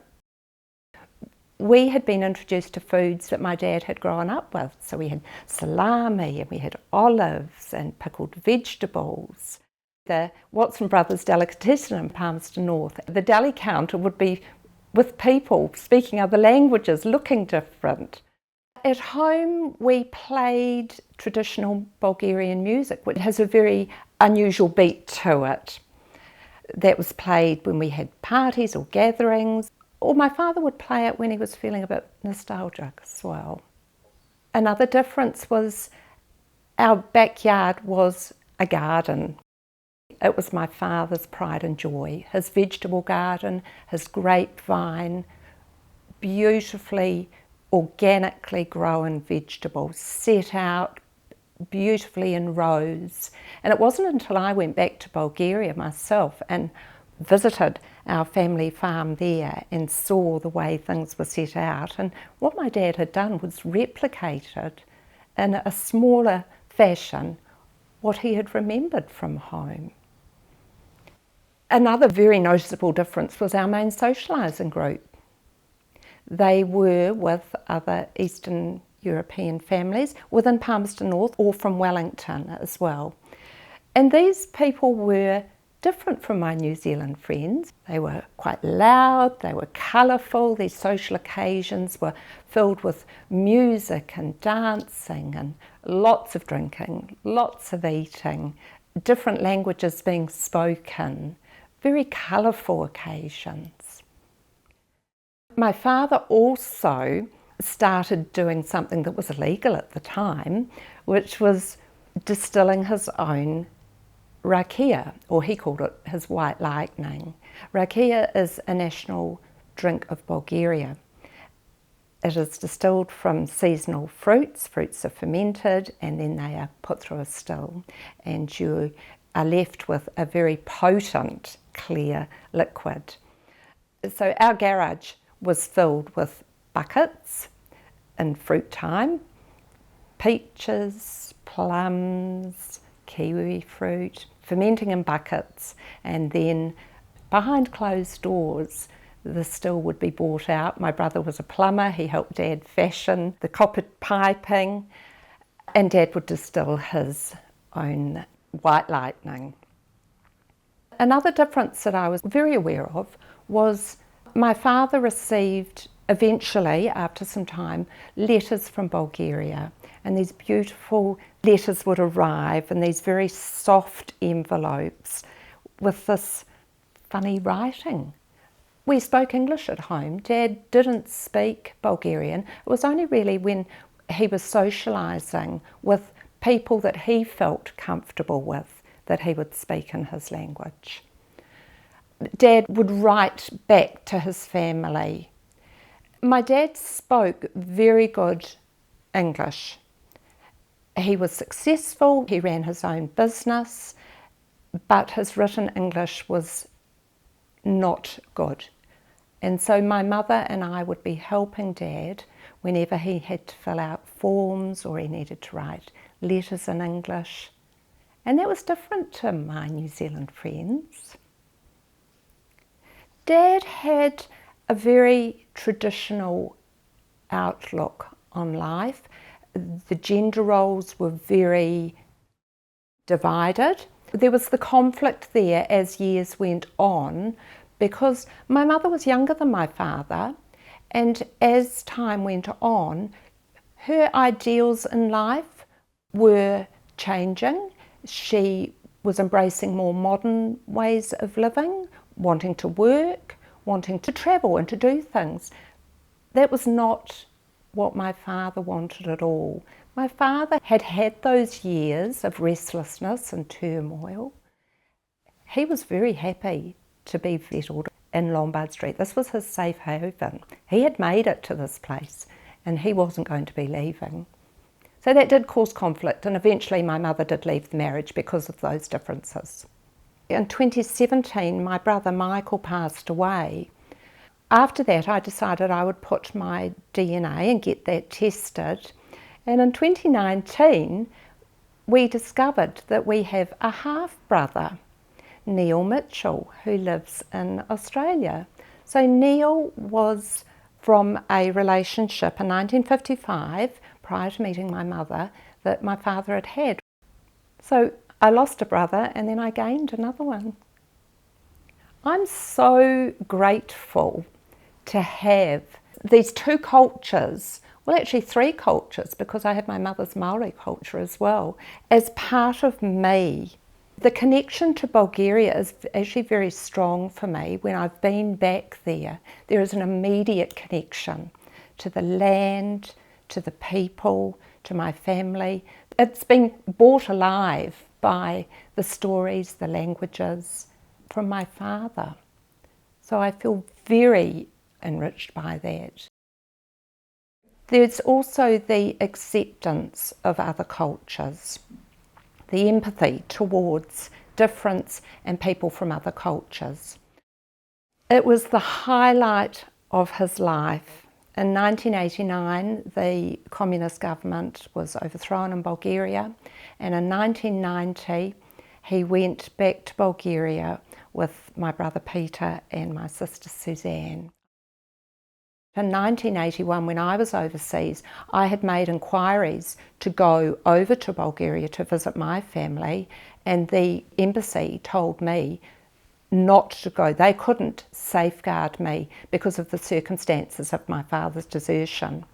We had been introduced to foods that my dad had grown up with. So we had salami and we had olives and pickled vegetables. The Watson Brothers delicatessen in Palmerston North, the deli counter would be with people speaking other languages, looking different. At home we played traditional Bulgarian music, which has a very unusual beat to it. That was played when we had parties or gatherings. Or my father would play it when he was feeling a bit nostalgic as well. Another difference was our backyard was a garden. It was my father's pride and joy. His vegetable garden, his grapevine, beautifully, organically grown vegetables set out beautifully in rows. And it wasn't until I went back to Bulgaria myself and visited our family farm there and saw the way things were set out, and what my dad had done was replicated in a smaller fashion what he had remembered from home. Another very noticeable difference was our main socialising group. They were with other Eastern European families within Palmerston North or from Wellington as well. And these people were different from my New Zealand friends. They were quite loud, they were colourful, these social occasions were filled with music and dancing and lots of drinking, lots of eating, different languages being spoken, very colourful occasions. My father also started doing something that was illegal at the time, which was distilling his own rakia, or he called it his white lightning. Rakia is a national drink of Bulgaria. It is distilled from seasonal fruits. Fruits are fermented and then they are put through a still, and you are left with a very potent, clear liquid. So our garage was filled with buckets in fruit time, peaches, plums, kiwi fruit, fermenting in buckets, and then behind closed doors the still would be brought out. My brother was a plumber, he helped Dad fashion the copper piping, and Dad would distill his own white lightning. Another difference that I was very aware of was my father received, eventually, after some time, letters from Bulgaria, and these beautiful letters would arrive in these very soft envelopes with this funny writing. We spoke English at home. Dad didn't speak Bulgarian. It was only really when he was socialising with people that he felt comfortable with that he would speak in his language. Dad would write back to his family. My dad spoke very good English. He was successful, he ran his own business, but his written English was not good. And so my mother and I would be helping Dad whenever he had to fill out forms or he needed to write letters in English. And that was different to my New Zealand friends. Dad had a very traditional outlook on life. The gender roles were very divided. There was the conflict there as years went on, because my mother was younger than my father, and as time went on, her ideals in life were changing. She was embracing more modern ways of living, wanting to work, wanting to travel and to do things. That was not what my father wanted at all. My father had had those years of restlessness and turmoil. He was very happy to be settled in Lombard Street. This was his safe haven. He had made it to this place and he wasn't going to be leaving. So that did cause conflict, and eventually my mother did leave the marriage because of those differences. In 2017, my brother Michael passed away. After that, I decided I would put my DNA and get that tested. And in 2019, we discovered that we have a half-brother, Neil Mitchell, who lives in Australia. So Neil was from a relationship in 1955, prior to meeting my mother, that my father had had. So I lost a brother and then I gained another one. I'm so grateful to have these two cultures, well actually three cultures, because I have my mother's Maori culture as well, as part of me. The connection to Bulgaria is actually very strong for me. When I've been back there, there is an immediate connection to the land, to the people, to my family. It's been brought alive by the stories, the languages from my father. So I feel very enriched by that. There's also the acceptance of other cultures, the empathy towards difference and people from other cultures. It was the highlight of his life. In 1989, the communist government was overthrown in Bulgaria, and in 1990, he went back to Bulgaria with my brother Peter and my sister Suzanne. In 1981, when I was overseas, I had made inquiries to go over to Bulgaria to visit my family, and the embassy told me not to go. They couldn't safeguard me because of the circumstances of my father's desertion.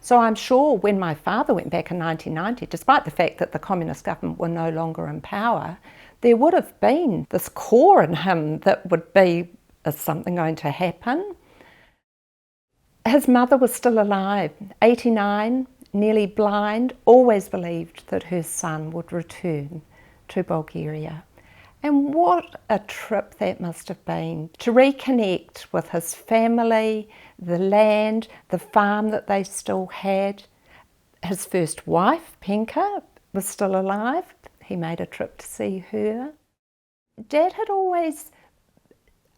So I'm sure when my father went back in 1990, despite the fact that the communist government were no longer in power, there would have been this core in him that would be, is something going to happen? His mother was still alive, 89, nearly blind, always believed that her son would return to Bulgaria. And what a trip that must have been, to reconnect with his family, the land, the farm that they still had. His first wife, Penka, was still alive. He made a trip to see her. Dad had always,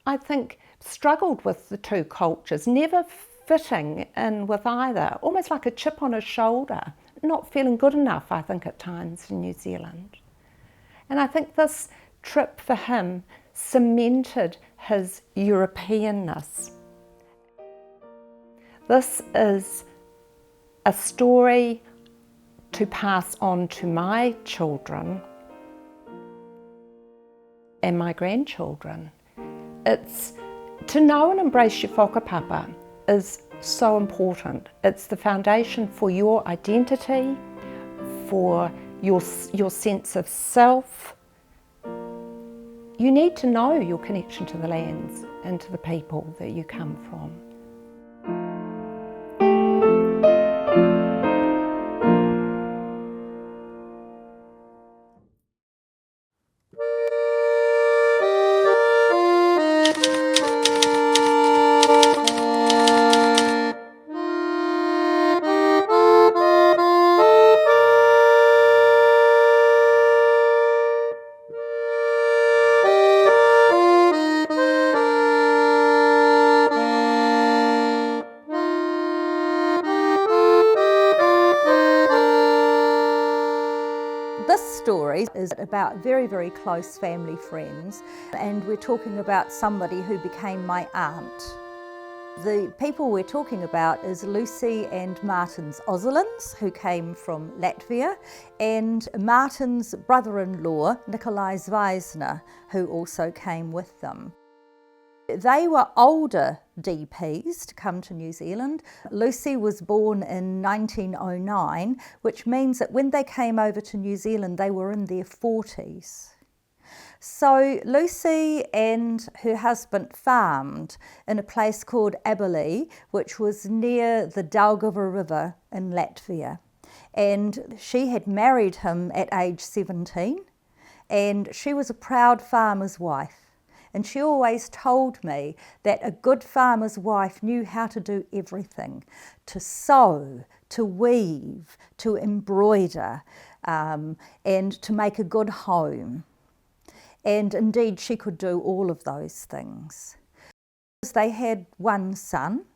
I think, struggled with the two cultures, never fitting in with either, almost like a chip on his shoulder, not feeling good enough, I think, at times in New Zealand. And I think this trip for him cemented his Europeanness. This is a story to pass on to my children and my grandchildren. It's to know and embrace your whakapapa is so important. It's the foundation for your identity, for your sense of self. You need to know your connection to the lands and to the people that you come from.
This story is about very, very close family friends, and we're talking about somebody who became my aunt. The people we're talking about is Lucy and Martin's Ozolins, who came from Latvia, and Martin's brother-in-law, Nikolai Zvaizna, who also came with them. They were older DPs to come to New Zealand. Lucy was born in 1909, which means that when they came over to New Zealand, they were in their 40s. So Lucy and her husband farmed in a place called Abeli, which was near the Daugava River in Latvia. And she had married him at age 17, and she was a proud farmer's wife. And she always told me that a good farmer's wife knew how to do everything, to sew, to weave, to embroider, and to make a good home. And indeed, she could do all of those things. They had one son,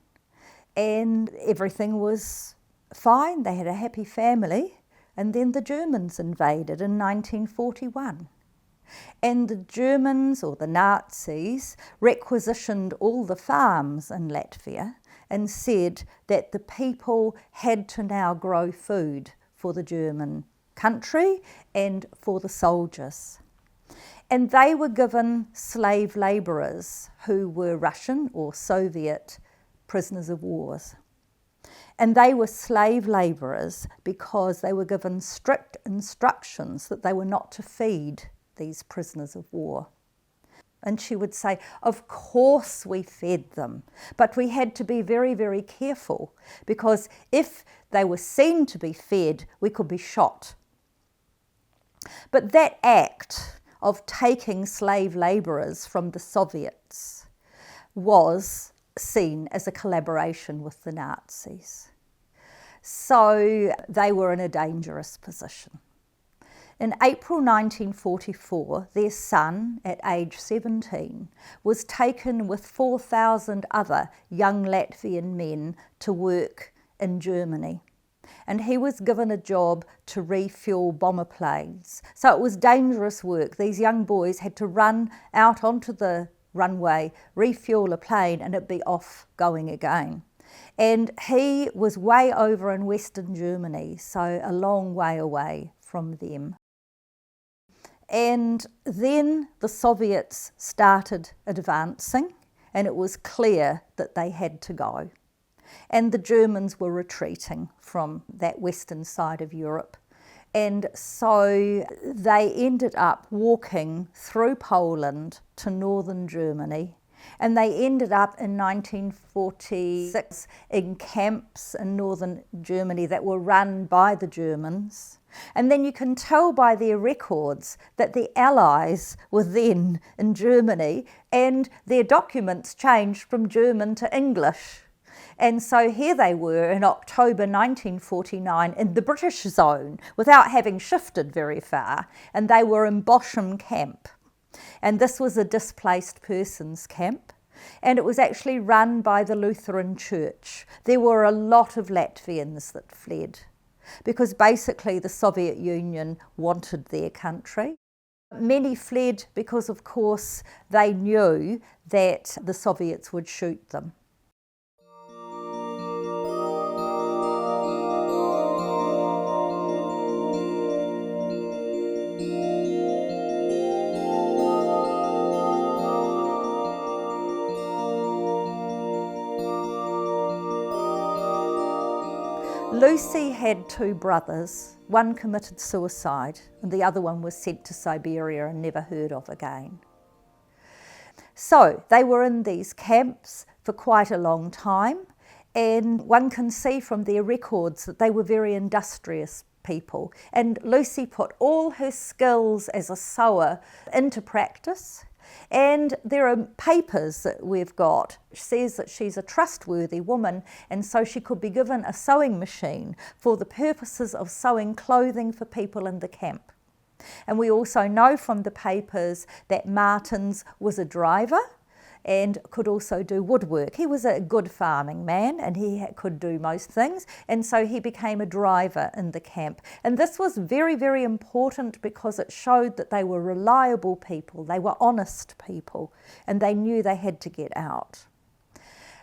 and everything was fine. They had a happy family. And then the Germans invaded in 1941. And the Germans, or the Nazis, requisitioned all the farms in Latvia and said that the people had to now grow food for the German country and for the soldiers. And they were given slave labourers who were Russian or Soviet prisoners of war. And they were slave labourers because they were given strict instructions that they were not to feed these prisoners of war. And she would say, of course we fed them, but we had to be very, very careful, because if they were seen to be fed, we could be shot. But that act of taking slave labourers from the Soviets was seen as a collaboration with the Nazis. So they were in a dangerous position. In April 1944, their son, at age 17, was taken with 4,000 other young Latvian men to work in Germany. And he was given a job to refuel bomber planes. So it was dangerous work. These young boys had to run out onto the runway, refuel a plane, and it'd be off going again. And he was way over in Western Germany, so a long way away from them. And then the Soviets started advancing, and it was clear that they had to go. And the Germans were retreating from that western side of Europe. And so they ended up walking through Poland to northern Germany, And they ended up in 1946 in camps in northern Germany that were run by the Germans. And then you can tell by their records that the Allies were then in Germany and their documents changed from German to English. And so here they were in October 1949 in the British zone without having shifted very far, and they were in Bochum camp. And this was a displaced persons camp, and it was actually run by the Lutheran Church. There were a lot of Latvians that fled because basically the Soviet Union wanted their country. Many fled because, of course, they knew that the Soviets would shoot them. Lucy had two brothers. One committed suicide and the other one was sent to Siberia and never heard of again. So they were in these camps for quite a long time, and one can see from their records that they were very industrious people. And Lucy put all her skills as a sewer into practice. And there are papers that we've got which says that she's a trustworthy woman, and so she could be given a sewing machine for the purposes of sewing clothing for people in the camp. And we also know from the papers that Martins was a driver and could also do woodwork. He was a good farming man and he could do most things, and so he became a driver in the camp. And this was very, very important because it showed that they were reliable people, they were honest people, and they knew they had to get out.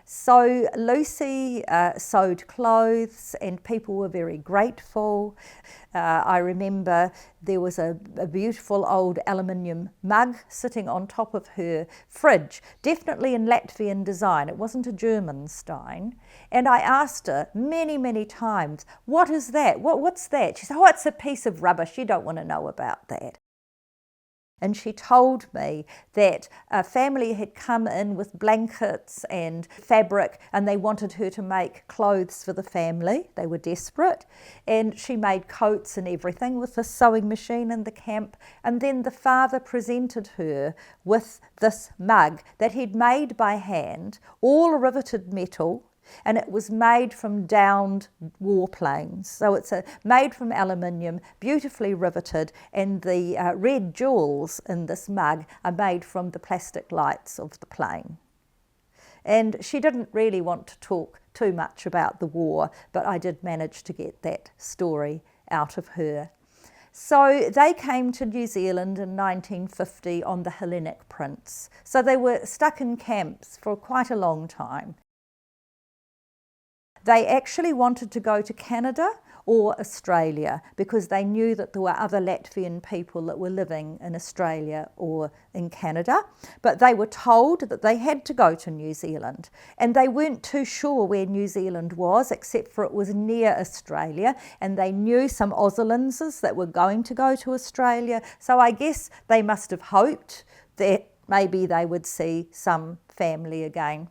So Lucy sewed clothes and people were very grateful. I remember there was a beautiful old aluminium mug sitting on top of her fridge, definitely in Latvian design. It wasn't a German stein. And I asked her many, many times, what is that? What's that? She said, oh, it's a piece of rubbish. You don't want to know about that. And she told me that a family had come in with blankets and fabric and they wanted her to make clothes for the family. They were desperate. And she made coats and everything with the sewing machine in the camp. And then the father presented her with this mug that he'd made by hand, all riveted metal, and it was made from downed warplanes. So it's made from aluminium, beautifully riveted, and the red jewels in this mug are made from the plastic lights of the plane. And she didn't really want to talk too much about the war, but I did manage to get that story out of her. So they came to New Zealand in 1950 on the Hellenic Prince. So they were stuck in camps for quite a long time. They actually wanted to go to Canada or Australia because they knew that there were other Latvian people that were living in Australia or in Canada, but they were told that they had to go to New Zealand, and they weren't too sure where New Zealand was except for it was near Australia, and they knew some Ozolins that were going to go to Australia, so I guess they must have hoped that maybe they would see some family again.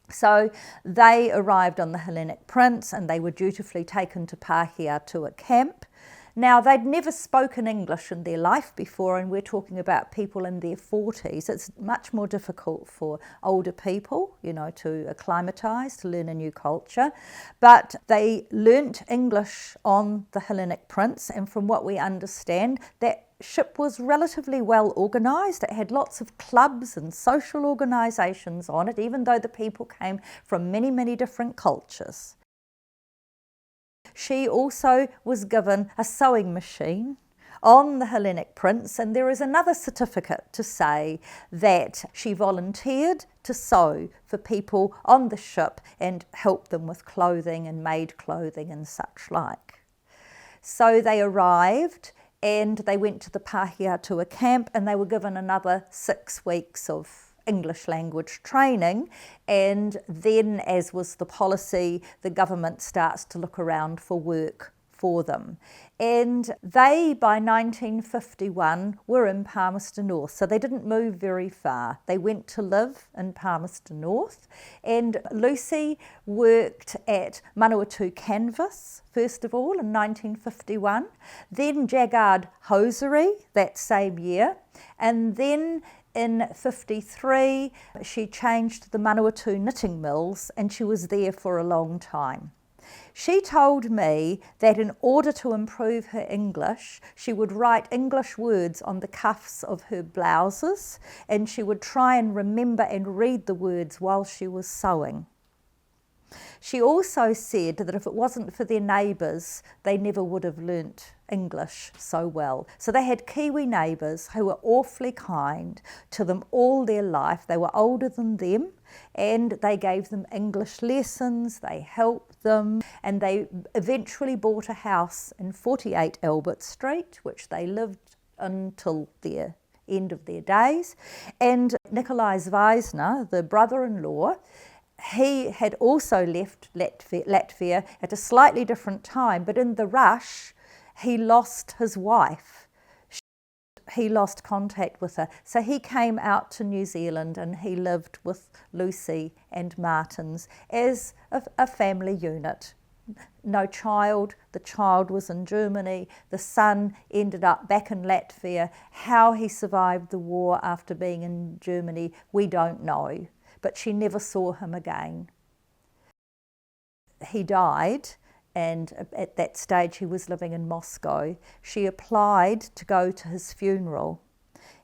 So they arrived on the Hellenic Prince and they were dutifully taken to Pahiatua camp. Now, they'd never spoken English in their life before, and we're talking about people in their 40s. It's much more difficult for older people, to acclimatise, to learn a new culture. But they learnt English on the Hellenic Prince, and from what we understand, that ship was relatively well organised. It had lots of clubs and social organisations on it, even though the people came from many, many different cultures. She also was given a sewing machine on the Hellenic Prince, and there is another certificate to say that she volunteered to sew for people on the ship and help them with clothing and made clothing and such like. So they arrived and they went to the Pahiatua camp and they were given another 6 weeks of English language training, and then, as was the policy, the government starts to look around for work for them. And they, by 1951, were in Palmerston North, so they didn't move very far. They went to live in Palmerston North, and Lucy worked at Manawatū Canvas, first of all, in 1951, then Jaggard Hosiery that same year, and then in 53 she changed to the Manawatū knitting mills, and she was there for a long time. She told me that in order to improve her English, she would write English words on the cuffs of her blouses, and she would try and remember and read the words while she was sewing. She also said that if it wasn't for their neighbours, they never would have learnt English so well. So they had Kiwi neighbours who were awfully kind to them all their life. They were older than them, and they gave them English lessons, they helped them, and they eventually bought a house in 48 Albert Street, which they lived until their end of their days. And Nikolai Zvaizna, the brother-in-law, he had also left Latvia at a slightly different time, but in the rush, he lost his wife. He lost contact with her. So he came out to New Zealand and he lived with Lucy and Martins as a family unit. No child, the child was in Germany, the son ended up back in Latvia. How he survived the war after being in Germany, we don't know. But she never saw him again. He died, and at that stage he was living in Moscow. She applied to go to his funeral,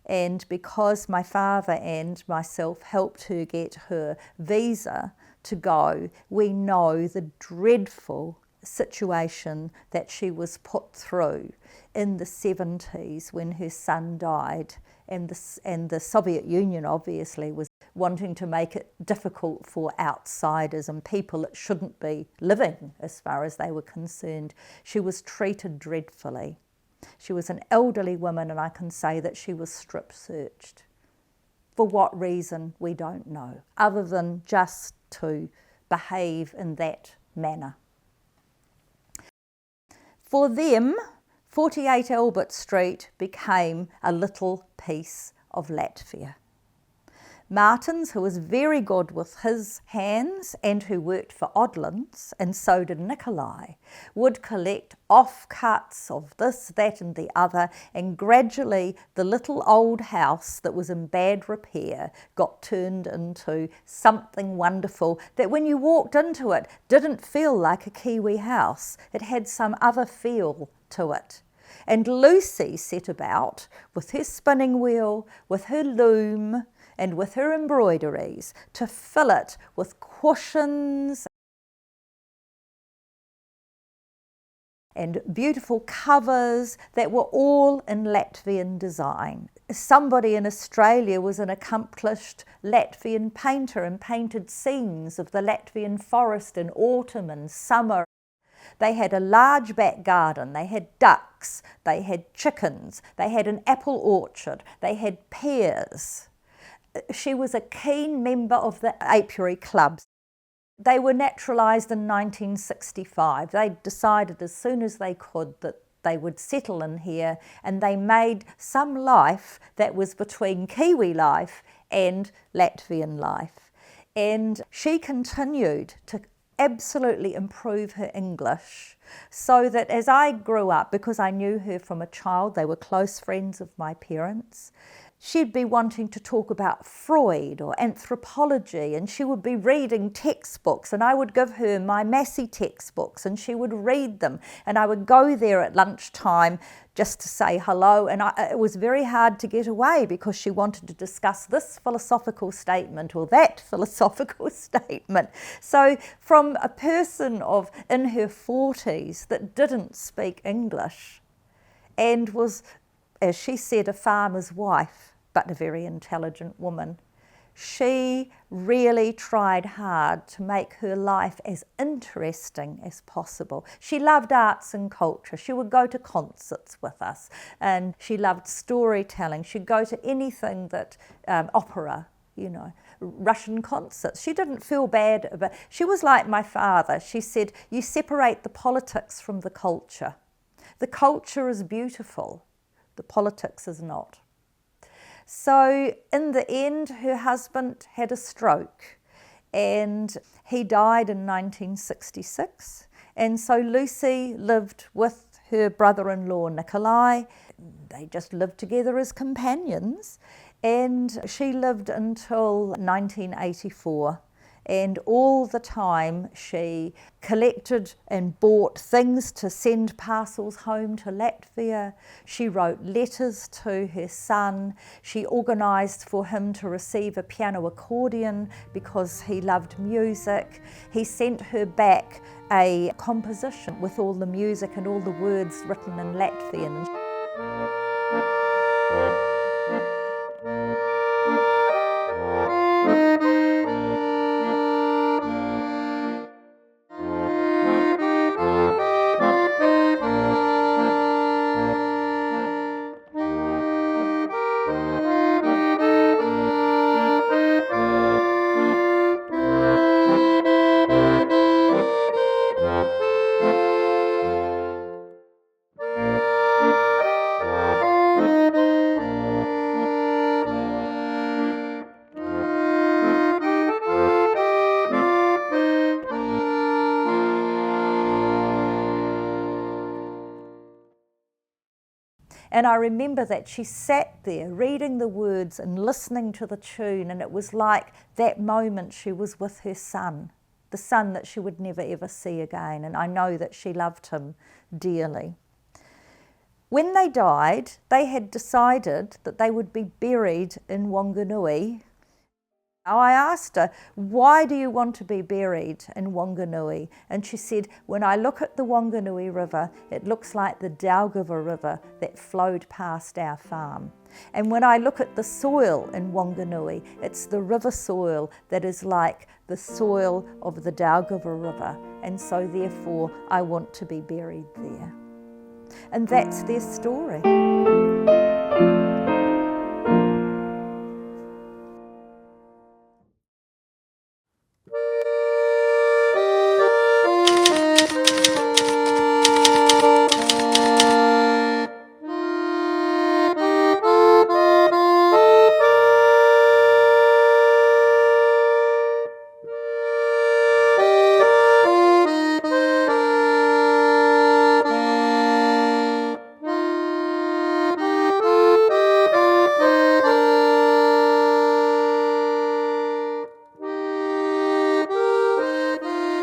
and because my father and myself helped her get her visa to go, we know the dreadful situation that she was put through in the 70s when her son died, and the Soviet Union obviously was wanting to make it difficult for outsiders and people that shouldn't be living as far as they were concerned. She was treated dreadfully. She was an elderly woman, and I can say that she was strip searched. For what reason, we don't know, other than just to behave in that manner. For them, 48 Albert Street became a little piece of Latvia. Martins, who was very good with his hands and who worked for Ozolins, and so did Nikolai, would collect offcuts of this, that and the other, and gradually the little old house that was in bad repair got turned into something wonderful that when you walked into it didn't feel like a Kiwi house. It had some other feel to it. And Lucy set about with her spinning wheel, with her loom, and with her embroideries to fill it with cushions and beautiful covers that were all in Latvian design. Somebody in Australia was an accomplished Latvian painter and painted scenes of the Latvian forest in autumn and summer. They had a large back garden, they had ducks, they had chickens, they had an apple orchard, they had pears. She was a keen member of the apiary clubs. They were naturalised in 1965. They decided as soon as they could that they would settle in here, and they made some life that was between Kiwi life and Latvian life. And she continued to absolutely improve her English, so that as I grew up, because I knew her from a child, they were close friends of my parents, she'd be wanting to talk about Freud or anthropology, and she would be reading textbooks, and I would give her my Massey textbooks and she would read them, and I would go there at lunchtime just to say hello, and it was very hard to get away because she wanted to discuss this philosophical statement or that philosophical statement. So from a person in her 40s that didn't speak English and was, as she said, a farmer's wife, but a very intelligent woman, she really tried hard to make her life as interesting as possible. She loved arts and culture. She would go to concerts with us, and she loved storytelling. She'd go to anything that opera you know, Russian concerts. She didn't feel bad about. She was like my father. She said, you separate the politics from the culture. The culture is beautiful, the politics is not. So in the end, her husband had a stroke and he died in 1966. And so Lucy lived with her brother-in-law Nikolai. They just lived together as companions. And she lived until 1984. And all the time she collected and bought things to send parcels home to Latvia. She wrote letters to her son. She organised for him to receive a piano accordion because he loved music. He sent her back a composition with all the music and all the words written in Latvian. And I remember that she sat there reading the words and listening to the tune, and it was like that moment she was with her son, the son that she would never ever see again, and I know that she loved him dearly. When they died, they had decided that they would be buried in Wanganui. I asked her, why do you want to be buried in Wanganui? And she said, when I look at the Wanganui River, it looks like the Daugava River that flowed past our farm. And when I look at the soil in Wanganui, it's the river soil that is like the soil of the Daugava River. And so therefore, I want to be buried there. And that's their story.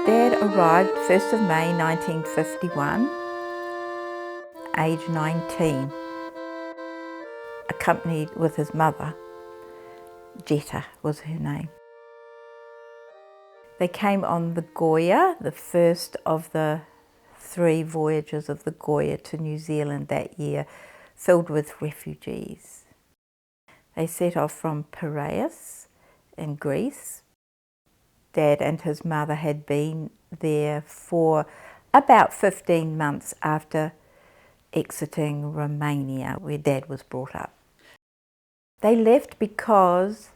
Dad arrived 1st of May 1951, age 19, accompanied with his mother. Jetta was her name. They came on the Goya, the first of the 3 voyages of the Goya to New Zealand that year, filled with refugees. They set off from Piraeus in Greece. Dad and his mother had been there for about 15 months after exiting Romania, where Dad was brought up. They left because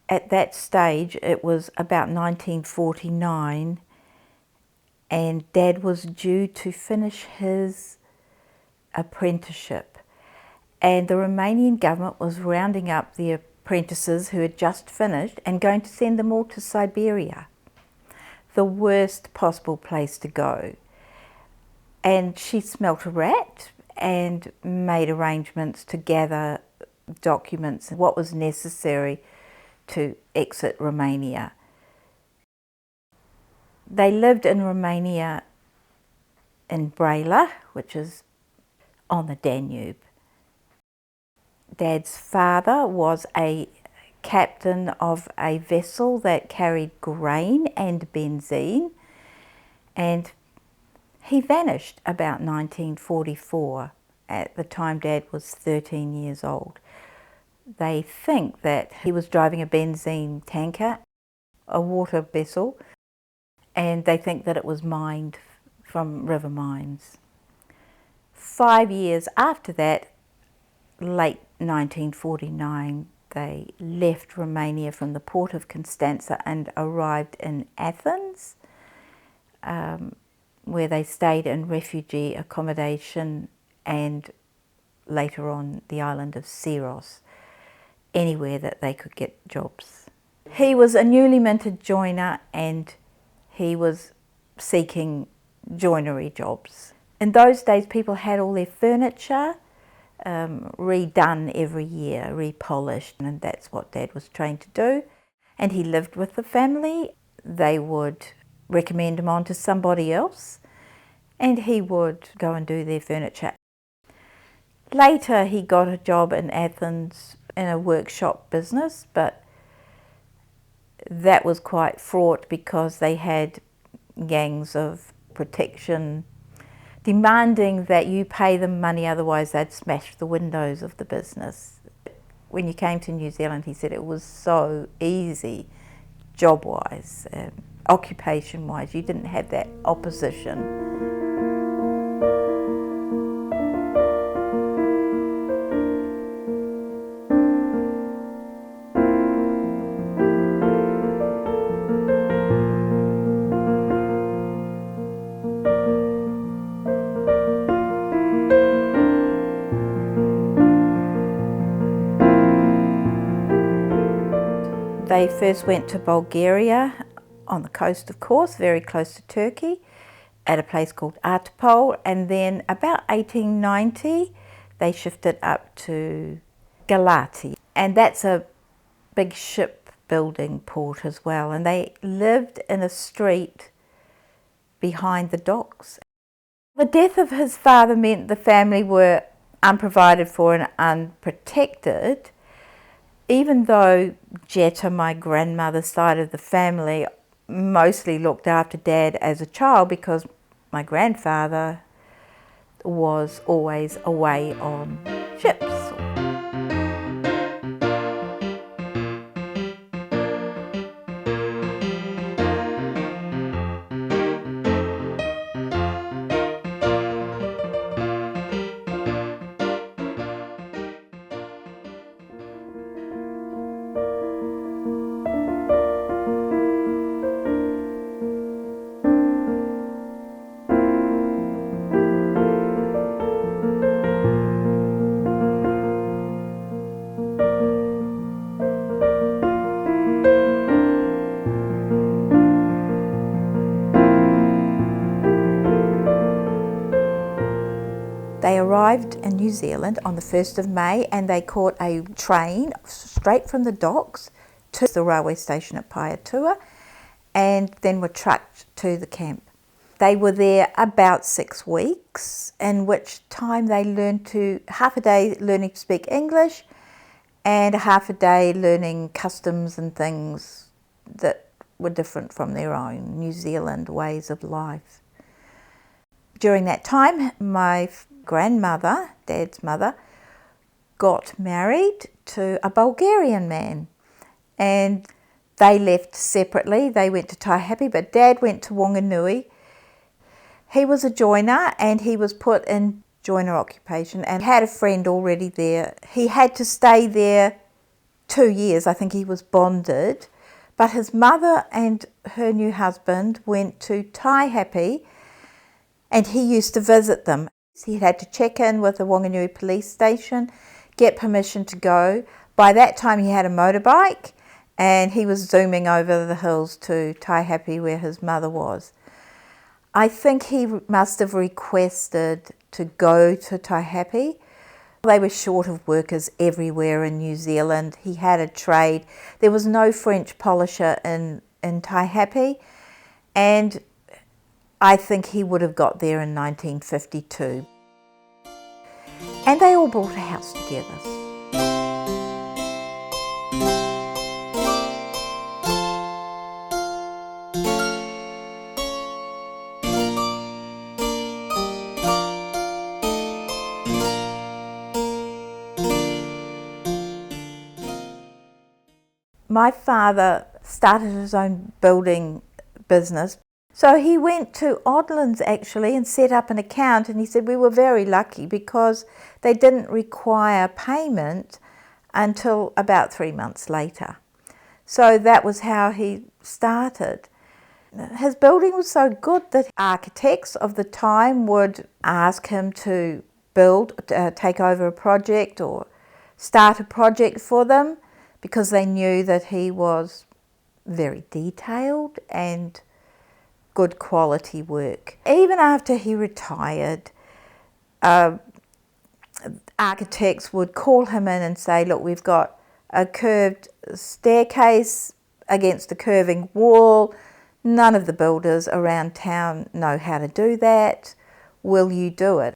at that stage it was about 1949 and Dad was due to finish his apprenticeship, and the Romanian government was rounding up the apprentices who had just finished and going to send them all to Siberia, the worst possible place to go. And she smelt a rat and made arrangements to gather documents, what was necessary to exit Romania. They lived in Romania in Brăila, which is on the Danube. Dad's father was a captain of a vessel that carried grain and benzene, and he vanished about 1944 at the time Dad was 13 years old. They think that he was driving a benzene tanker, a water vessel, and they think that it was mined from river mines. 5 years after that, late 1949, they left Romania from the port of Constanța and arrived in Athens, where they stayed in refugee accommodation, and later on the island of Syros, anywhere that they could get jobs. He was a newly minted joiner and he was seeking joinery jobs. In those days people had all their furniture redone every year, repolished, and that's what Dad was trained to do. And he lived with the family. They would recommend him on to somebody else and he would go and do their furniture. Later he got a job in Athens in a workshop business, but that was quite fraught because they had gangs of protection demanding that you pay them money, otherwise they'd smash the windows of the business. When you came to New Zealand, he said it was so easy, job-wise, occupation-wise. You didn't have that opposition. They first went to Bulgaria, on the coast of course, very close to Turkey, at a place called Artipol, and then about 1890 they shifted up to Galati, and that's a big shipbuilding port as well, and they lived in a street behind the docks. The death of his father meant the family were unprovided for and unprotected. Even though Jetta, my grandmother's side of the family, mostly looked after Dad as a child because my grandfather was always away on ships. They arrived in New Zealand on the 1st of May and they caught a train straight from the docks to the railway station at Pahiatua and then were trucked to the camp. They were there about 6 weeks, in which time they learned half a day learning to speak English and half a day learning customs and things that were different from their own New Zealand ways of life. During that time, my grandmother, Dad's mother, got married to a Bulgarian man and they left separately. They went to Taihape, but Dad went to Wanganui. He was a joiner and he was put in joiner occupation and had a friend already there. He had to stay there 2 years. I think he was bonded, but his mother and her new husband went to Taihape and he used to visit them. He had to check in with the Wanganui police station, get permission to go. By that time he had a motorbike and he was zooming over the hills to Taihape where his mother was. I think he must have requested to go to Taihape. They were short of workers everywhere in New Zealand. He had a trade. There was no French polisher in Taihape, and I think he would have got there in 1952. And they all bought a house together. My father started his own building business. So he went to Ozolins actually and set up an account, and he said we were very lucky because they didn't require payment until about 3 months later. So that was how he started. His building was so good that architects of the time would ask him to take over a project or start a project for them, because they knew that he was very detailed and good quality work. Even after he retired, architects would call him in and say, look, we've got a curved staircase against a curving wall. None of the builders around town know how to do that. Will you do it?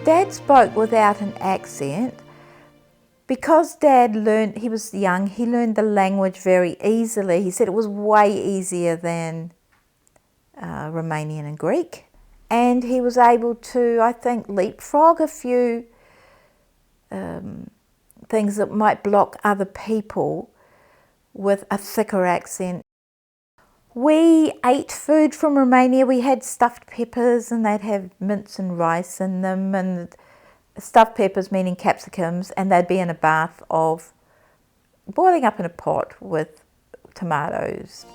Dad spoke without an accent. Because Dad learned, he was young, he learned the language very easily. He said it was way easier than Romanian and Greek. And he was able to, I think, leapfrog a few things that might block other people with a thicker accent. We ate food from Romania. We had stuffed peppers, and they'd have mince and rice in them, and stuffed peppers meaning capsicums, and they'd be in a bath of boiling up in a pot with tomatoes.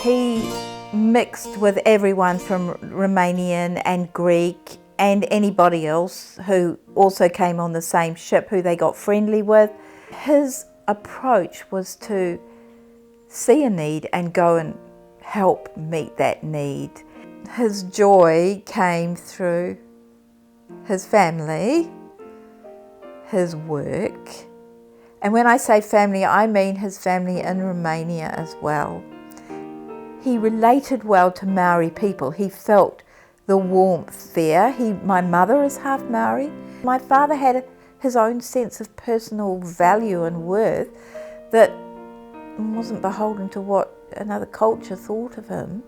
He mixed with everyone from Romanian and Greek and anybody else who also came on the same ship who they got friendly with. His approach was to see a need and go and help meet that need. His joy came through his family, his work, and when I say family, I mean his family in Romania as well. He related well to Maori people. He felt the warmth there. My mother is half Maori. My father had his own sense of personal value and worth that wasn't beholden to what another culture thought of him.